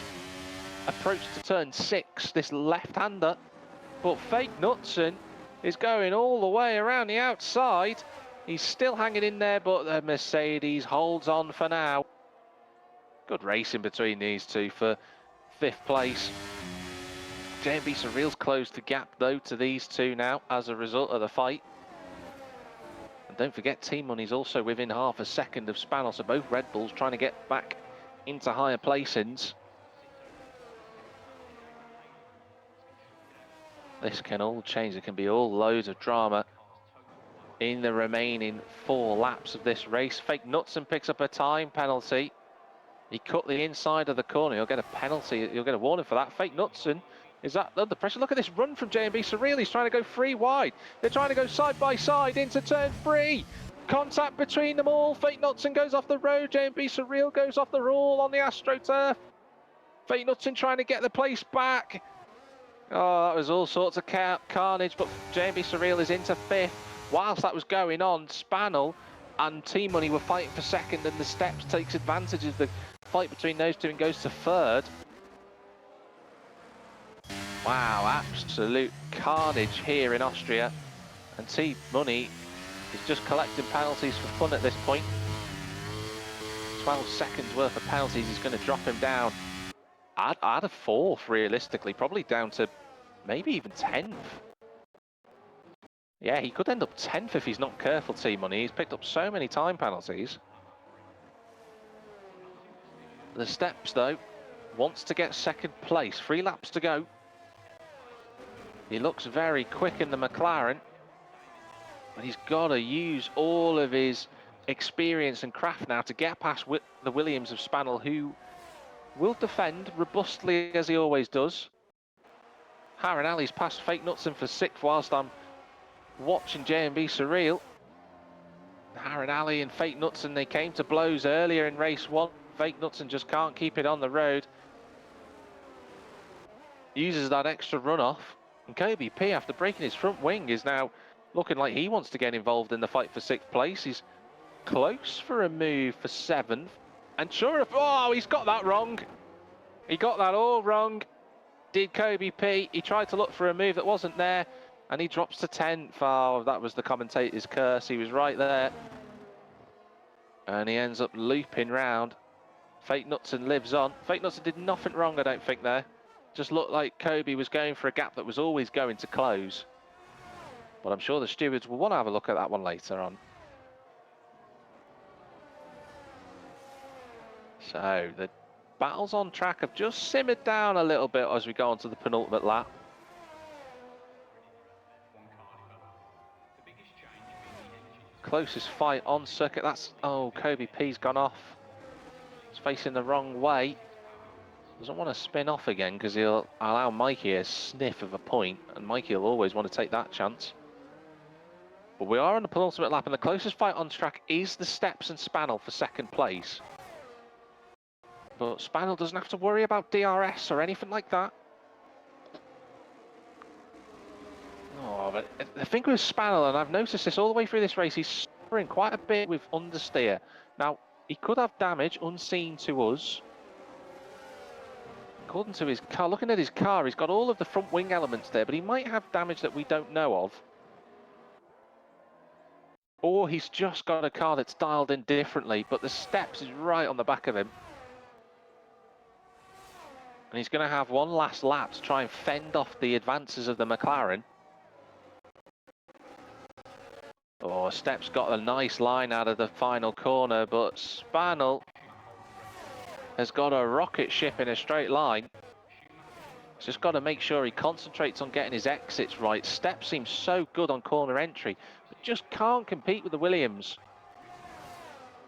approach to turn 6, this left-hander. But Fake Knutson is going all the way around the outside. He's still hanging in there, but the Mercedes holds on for now. Good racing between these two for 5th place. JMB Surreal's closed the gap though to these two now as a result of the fight. And don't forget, T-Money's also within half a second of Spannel, so both Red Bulls trying to get back into higher placings. This can all change. There can be all loads of drama in the remaining 4 laps of this race. Fake Knutson picks up a time penalty. He cut the inside of the corner. He'll get a penalty. He'll get a warning for that. Fake Knutson is that under pressure. Look at this run from JMB Surreal. He's trying to go 3 wide. They're trying to go side by side into turn 3. Contact between them all. Fake Knutson goes off the road. JMB Surreal goes off the roll on the AstroTurf. Fake Knutson trying to get the place back. Oh, that was all sorts of carnage, but JMB Surreal is into 5th. Whilst that was going on, Spannel and T-Money were fighting for 2nd, and the Steps takes advantage of the fight between those two and goes to 3rd. Wow, absolute carnage here in Austria. And T-Money is just collecting penalties for fun at this point. 12 seconds worth of penalties is going to drop him down. I'd a 4th realistically, probably down to maybe even 10th. Yeah, he could end up 10th if he's not careful, T-Money. He's picked up so many time penalties. The steps, though, wants to get second place. 3 laps to go. He looks very quick in the McLaren. But he's got to use all of his experience and craft now to get past the Williams of Spannel, who will defend robustly as he always does. Harinali's passed Fake Knutson for 6th whilst I'm watching J&B Surreal. Harinali and Fake Knutson, they came to blows earlier in race 1. Fake Knutson just can't keep it on the road. Uses that extra runoff. And Kobe P, after breaking his front wing, is now looking like he wants to get involved in the fight for 6th place. He's close for a move for 7th. And sure enough, oh, he's got that wrong. He got that all wrong. Did Kobe P. He tried to look for a move that wasn't there, and he drops to 10th. Oh, that was the commentator's curse. He was right there. And he ends up looping round. Fake Knutson lives on. Fake Knutson did nothing wrong, I don't think, there. Just looked like Kobe was going for a gap that was always going to close. But I'm sure the stewards will want to have a look at that one later on. So the battles on track have just simmered down a little bit as we go on to the penultimate lap. Closest fight on circuit. That's, oh, Kobe P's gone off. He's facing the wrong way. Doesn't want to spin off again because he'll allow Mikey a sniff of a point, and Mikey will always want to take that chance. But we are on the penultimate lap, and the closest fight on track is the Steps and Spannel for 2nd place. But Spannel doesn't have to worry about DRS or anything like that. Oh, but the thing with Spannel, and I've noticed this all the way through this race, he's suffering quite a bit with understeer. Now, he could have damage unseen to us. According to his car, looking at his car, he's got all of the front wing elements there, but he might have damage that we don't know of. Or he's just got a car that's dialed in differently, but the Steps is right on the back of him. And he's going to have one last lap to try and fend off the advances of the McLaren. Oh, Steps got a nice line out of the final corner, but Spannel has got a rocket ship in a straight line. He's just got to make sure he concentrates on getting his exits right. Steps seems so good on corner entry, but just can't compete with the Williams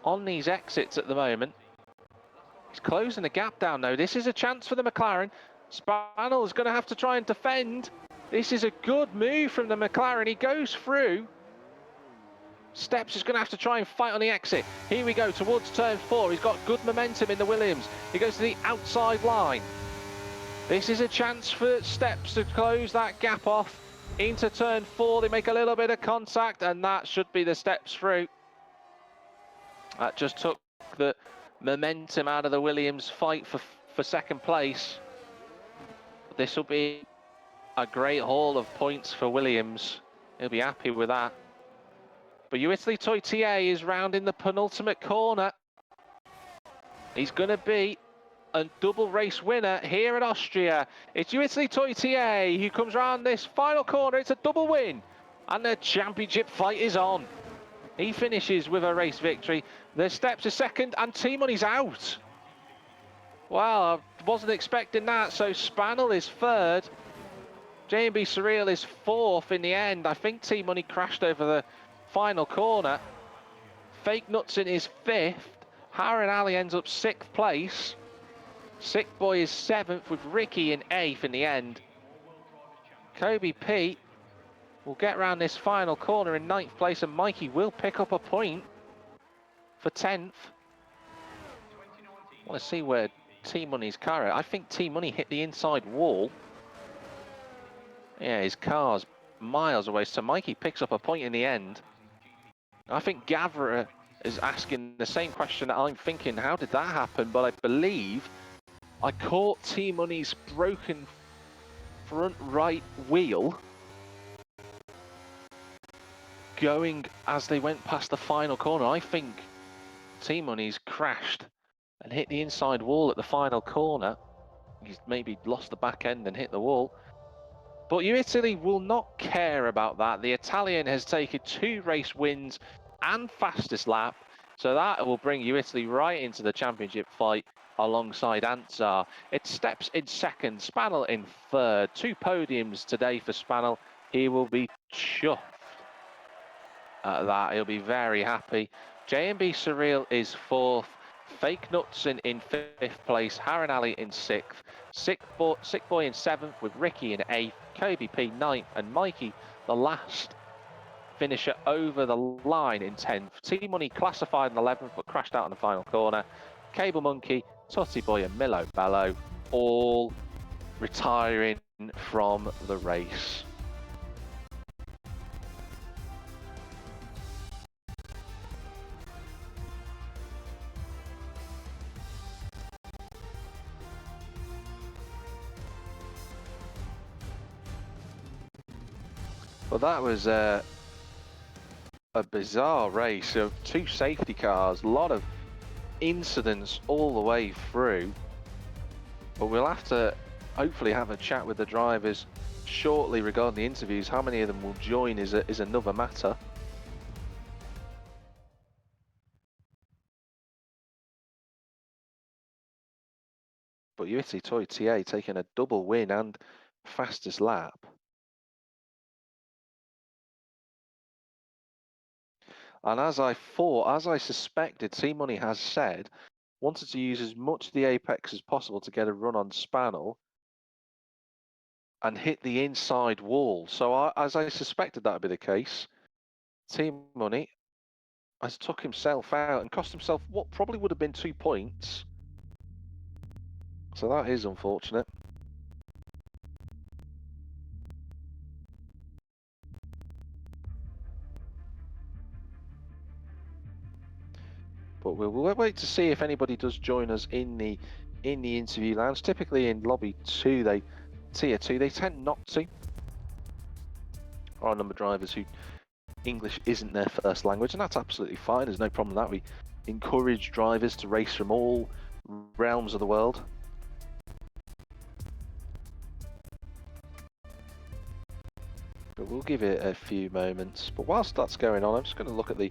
on these exits at the moment. He's closing the gap down though. This is a chance for the McLaren. Spannel is going to have to try and defend. This is a good move from the McLaren. He goes through. Steps is going to have to try and fight on the exit. Here we go towards turn 4. He's got good momentum in the Williams. He goes to the outside line. This is a chance for Steps to close that gap off into turn 4. They make a little bit of contact, and that should be the Steps through. That just took the momentum out of the Williams fight for 2nd place. This will be a great haul of points for Williams. He'll be happy with that. But Uitli Toitier is rounding the penultimate corner. He's going to be a double race winner here at Austria. It's Uitli Toitier who comes round this final corner. It's a double win, and the championship fight is on. He finishes with a race victory. The Steps are 2nd, and T-Money's out. Well, I wasn't expecting that. So Spannel is 3rd. J&B Surreal is 4th in the end. I think T-Money crashed over the final corner. Fake Knutson is 5th. Harinali ends up 6th place. Sick Boy is 7th with Ricky in 8th in the end. Kobe P will get round this final corner in 9th place, and Mikey will pick up a point for 10th. I want to see where T-Money's car is. I think T-Money hit the inside wall. Yeah, his car's miles away, so Mikey picks up a point in the end. I think Gavra is asking the same question that I'm thinking, how did that happen? But I believe I caught T-Money's broken front right wheel going as they went past the final corner. I think T-Money's crashed and hit the inside wall at the final corner. He's maybe lost the back end and hit the wall. But Italy will not care about that. The Italian has taken 2 race wins and fastest lap, so that will bring Italy right into the championship fight alongside Ansar. It steps in second, Spanel in third. 2 podiums today for Spanel. He will be chuffed at that. He'll be very happy. JMB Surreal is fourth. Fake Knutson in 5th place. Harren Ali in 6th. Sick Boy in 7th with Ricky in 8th. Kobe P 9th and Mikey, the last finisher over the line in 10th. T-Money classified in 11th but crashed out in the final corner. Cable Monkey, Totti Boy and Milo Bello all retiring from the race. Well, that was a bizarre race of 2 safety cars, a lot of incidents all the way through. But we'll have to hopefully have a chat with the drivers shortly regarding the interviews. How many of them will join is another matter. But Italy Toy TA taking a double win and fastest lap. And as I suspected, T-Money has said, wanted to use as much of the apex as possible to get a run on Spanel and hit the inside wall. So as I suspected that would be the case, T-Money has took himself out and cost himself what probably would have been 2 points. So that is unfortunate. But we'll wait to see if anybody does join us in the interview lounge. Typically in lobby 2, tier 2, they tend not to. There are a number of drivers who English isn't their first language, and that's absolutely fine. There's no problem with that. We encourage drivers to race from all realms of the world. But we'll give it a few moments. But whilst that's going on, I'm just going to look at the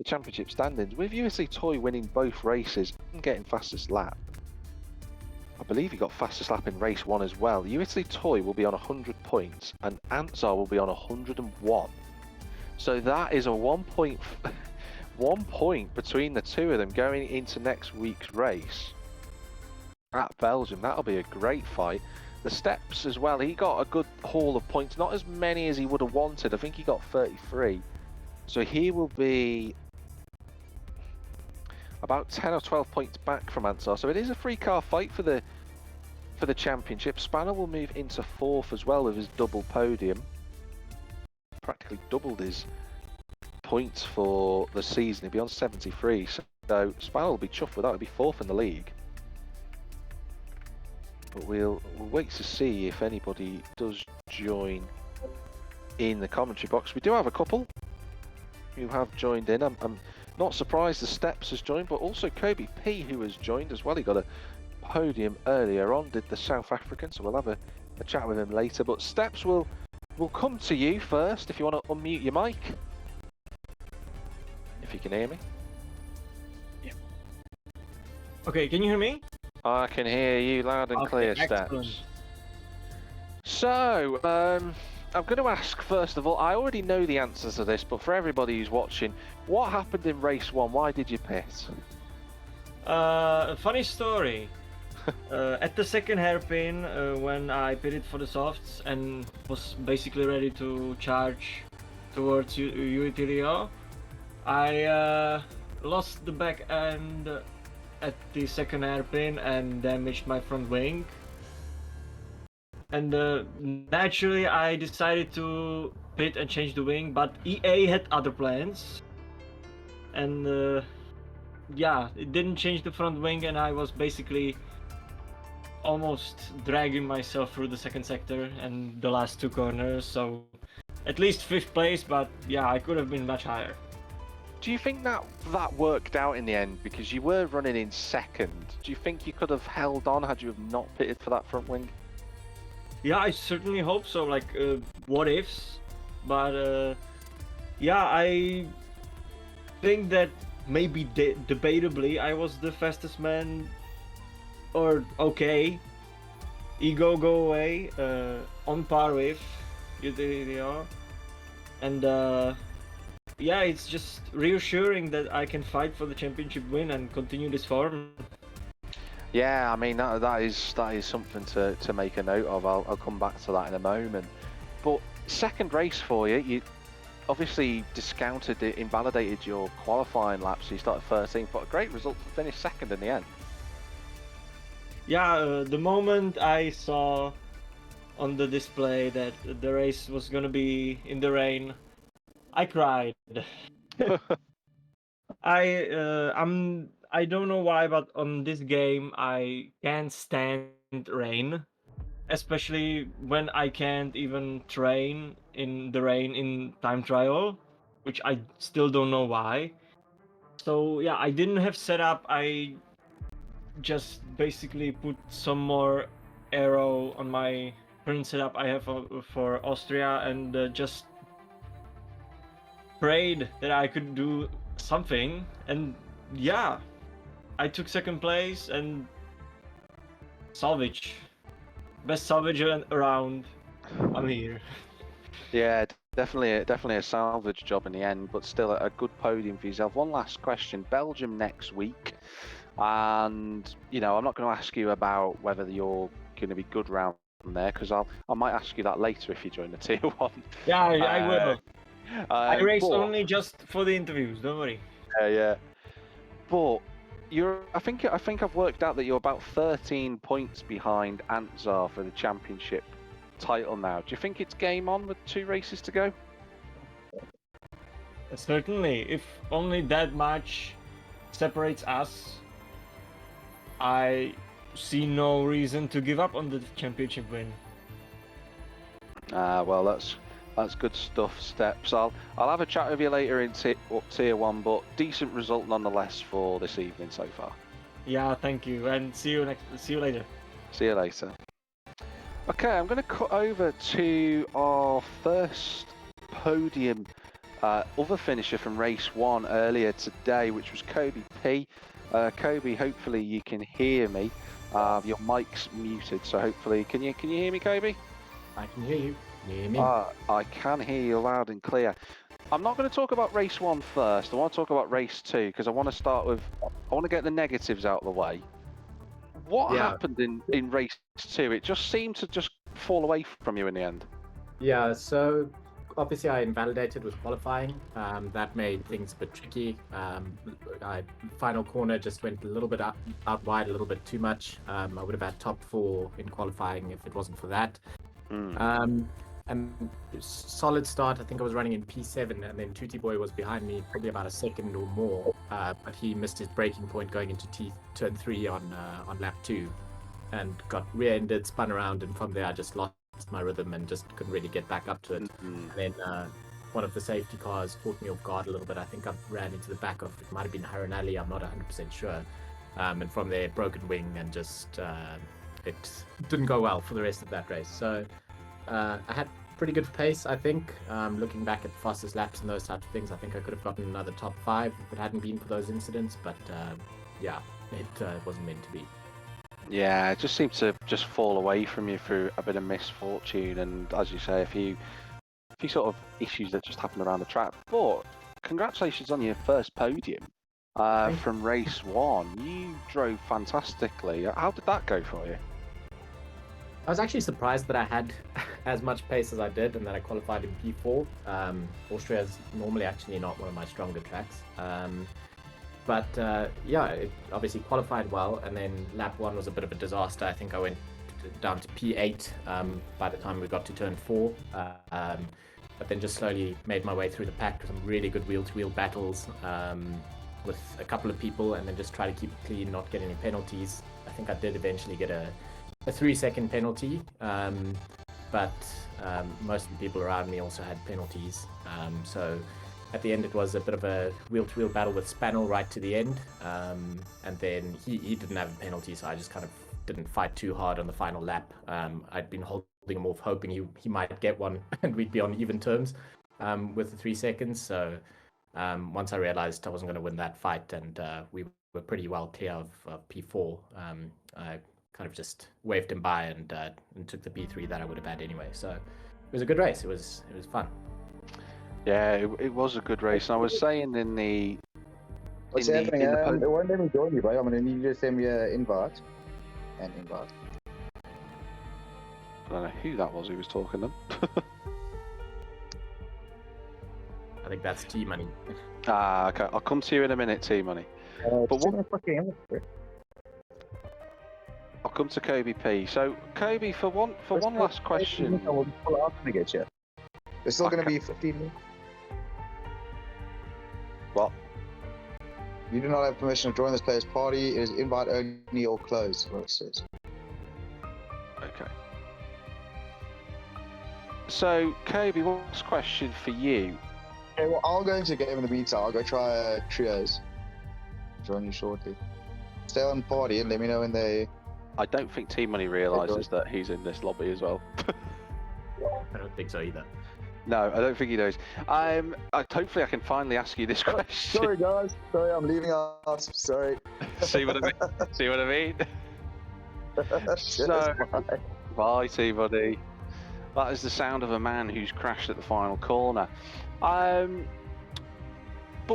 championship standings. With USA Toy winning both races and getting fastest lap, I believe he got fastest lap in race 1 as well. USA Toy will be on 100 points and Ansar will be on 101. So that is a 1 point, 1 point between the two of them going into next week's race at Belgium. That'll be a great fight. The steps as well, he got a good haul of points, not as many as he would have wanted. I think he got 33. So he will be about 10 or 12 points back from Ansar. So it is a 3-car fight for the championship. Spanner will move into 4th as well with his double podium. Practically doubled his points for the season. He'll be on 73. So Spanner will be chuffed with that. He'll be 4th in the league. But we'll wait to see if anybody does join in the commentary box. We do have a couple who have joined in. I'm not surprised the Steps has joined, but also Kobe P, who has joined as well. He got a podium earlier on, did the South African, so we'll have a chat with him later. But Steps will come to you first if you want to unmute your mic. If you can hear me. Yeah. Okay, can you hear me? I can hear you loud and clear, Steps. So, I'm going to ask, first of all, I already know the answers to this, but for everybody who's watching, what happened in race 1? Why did you pit? Funny story. At the second hairpin, when I pitted for the softs and was basically ready to charge towards Utilio, I lost the back end at the second hairpin and damaged my front wing. And naturally I decided to pit and change the wing, but EA had other plans. And yeah, it didn't change the front wing, and I was basically almost dragging myself through the second sector and the last 2 corners. So at least 5th place, but yeah, I could have been much higher. Do you think that worked out in the end, because you were running in second? Do you think you could have held on had you have not pitted for that front wing? Yeah, I certainly hope so. Like, what ifs? But yeah, I think that maybe debatably I was the fastest man. Or okay, ego go away. On par with you, they are, and yeah, it's just reassuring that I can fight for the championship win and continue this form. Yeah, I mean that is something to make a note of. I'll come back to that in a moment. But second race for you, you obviously discounted it, invalidated your qualifying lap, so you started 13th, but a great result to finish second in the end. Yeah, the moment I saw on the display that the race was gonna be in the rain, I cried. I don't know why, but on this game I can't stand rain, especially when I can't even train in the rain in time trial, which I still don't know why. So yeah, I didn't have setup. I just basically put some more aero on my current setup I have for Austria, and just prayed that I could do something. And yeah, I took second place and salvage. Best salvage around. I'm here. Yeah, definitely a salvage job in the end, but still a good podium for yourself. One last question: Belgium next week, and you know I'm not going to ask you about whether you're going to be good round there because I might ask you that later if you join the tier one. Yeah, I will. I race but, only just for the interviews. Don't worry. yeah. But I think I've worked out that you're about 13 points behind Antzar for the championship title now. Do you think it's game on with 2 races to go? Certainly, if only that much separates us, I see no reason to give up on the championship win. Well, that's good stuff, Steps. I'll have a chat with you later in tier 1, but decent result nonetheless for this evening so far. Yeah, thank you, and see you later. See you later. Okay, I'm going to cut over to our first podium other finisher from race 1 earlier today, which was Kobe P. Kobe, hopefully you can hear me. Your mic's muted, so hopefully can you hear me, Kobe? I can hear you. Can you hear me? I can hear you loud and clear. I'm not going to talk about race 1 first. I want to talk about race 2 because I want to get the negatives out of the way. What happened in race 2? It just seemed to just fall away from you in the end. Yeah, so obviously I invalidated with qualifying. That made things a bit tricky. Final corner just went a little bit out wide, a little bit too much. I would have had top 4 in qualifying if it wasn't for that. And solid start. I think I was running in P7, and then Tootie Boy was behind me probably about a second or more. But he missed his braking point going into turn 3 on lap 2, and got rear-ended, spun around, and from there I just lost my rhythm and just couldn't really get back up to it. And then one of the safety cars caught me off guard a little bit. I think I ran into the back of, it might have been Haran Ali, I'm not 100% sure. And from there, broken wing, and just it didn't go well for the rest of that race. So I had pretty good pace, I think. Looking back at fastest laps and those types of things, I think I could have gotten another top 5 if it hadn't been for those incidents. But yeah, it wasn't meant to be. Yeah, it just seemed to just fall away from you through a bit of misfortune, and as you say, a few sort of issues that just happened around the track. But congratulations on your first podium from race 1. You drove fantastically. How did that go for you? I was actually surprised that I had as much pace as I did and that I qualified in P4. Austria is normally actually not one of my stronger tracks. But yeah, it obviously qualified well, and then lap 1 was a bit of a disaster. I think I went down to P8 by the time we got to turn 4. But then just slowly made my way through the pack with some really good wheel-to-wheel battles with a couple of people, and then just try to keep it clean, not get any penalties. I think I did eventually get a 3-second penalty, but most of the people around me also had penalties. So at the end, it was a bit of a wheel-to-wheel battle with Spanel right to the end, and then he didn't have a penalty, so I just kind of didn't fight too hard on the final lap. I'd been holding him off, hoping he might get one and we'd be on even terms with the 3 seconds. So once I realized I wasn't going to win that fight and we were pretty well clear of P4, I kind of just waved him by and took the P3 that I would have had anyway. So it was a good race. It was fun. Yeah, it was a good race. And I was saying in the... What's happening? It won't let me join you, bro. I'm going to need you to send me an invite. I don't know who that was who was talking then. I think that's T-Money. Ah, okay. I'll come to you in a minute, T-Money. But what... I'll come to Kobe P. So, Kobe, for one last question. I will pull out to get you. It's still going to be 15 minutes. What? You do not have permission to join this player's party. It is invite only or closed, what it says. Okay. So, Kobe, what's question for you? Okay, well, I'll go into a game in the meantime. I'll go try trios. Join you shortly. Stay on party and let me know when they... I don't think T-Money realises that he's in this lobby as well. I don't think so either. No, I don't think he knows. Hopefully I can finally ask you this question. Sorry, guys. Sorry, I'm leaving out. Sorry. See what I mean? See what I mean? So, bye, T-Money. That is the sound of a man who's crashed at the final corner. But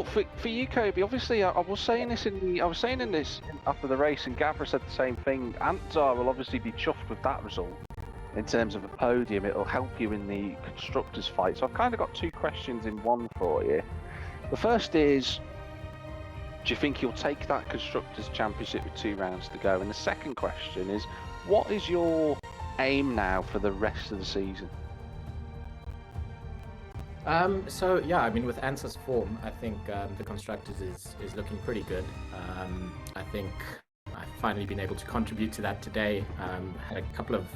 for you, Kobe, obviously, I was saying this after the race, and Gavra said the same thing. Antar will obviously be chuffed with that result in terms of a podium. It'll help you in the constructors' fight. So I've kind of got two questions in one for you. The first is, do you think you'll take that constructors' championship with 2 rounds to go? And the second question is, what is your aim now for the rest of the season? So yeah, I mean, with Ansar's form, I think the constructors is looking pretty good. I think I've finally been able to contribute to that today. Had a couple of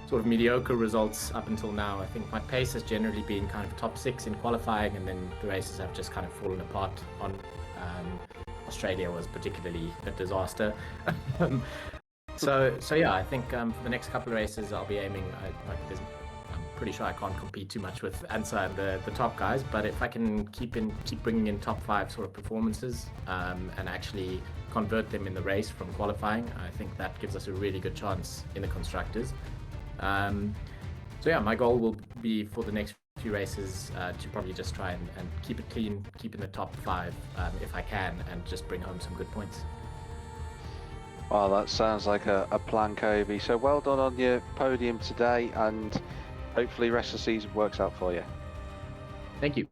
sort of mediocre results up until now. I think my pace has generally been kind of top 6 in qualifying, and then the races have just kind of fallen apart. On Australia was particularly a disaster. So yeah, I think for the next couple of races I'll be aiming. I'm pretty sure I can't compete too much with Ansar and the top guys, but if I can keep bringing in top 5 sort of performances and actually convert them in the race from qualifying, I think that gives us a really good chance in the constructors. So yeah, my goal will be for the next few races to probably just try and keep it clean, keep in the top 5 if I can, and just bring home some good points. Well, that sounds like a plan, Kobe. So well done on your podium today, and hopefully the rest of the season works out for you. Thank you.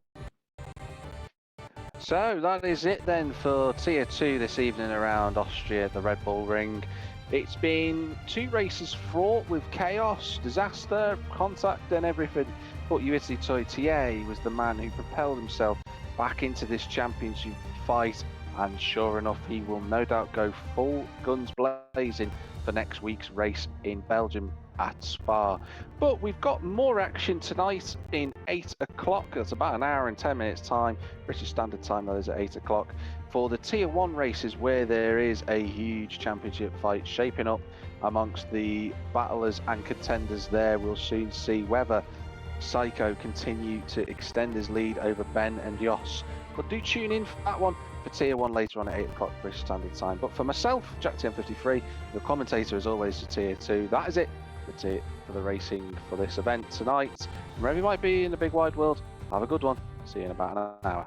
So that is it then for Tier 2 this evening around Austria, the Red Bull Ring. It's been 2 races fraught with chaos, disaster, contact and everything. But Yuichi Toitier was the man who propelled himself back into this championship fight, and sure enough, he will no doubt go full guns blazing for next week's race in Belgium at Spa. But we've got more action tonight in 8 o'clock. That's about an hour and 10 minutes time. British Standard Time, that is, at 8 o'clock. For the Tier 1 races, where there is a huge championship fight shaping up amongst the battlers and contenders there. We'll soon see whether Psycho continue to extend his lead over Ben and Jos. But do tune in for that one for Tier 1 later on at 8 o'clock British Standard Time. But for myself, Jack TM53, the commentator as always for Tier 2, that is it for the racing for this event tonight. Wherever you might be in the big wide world, have a good one. See you in about an hour.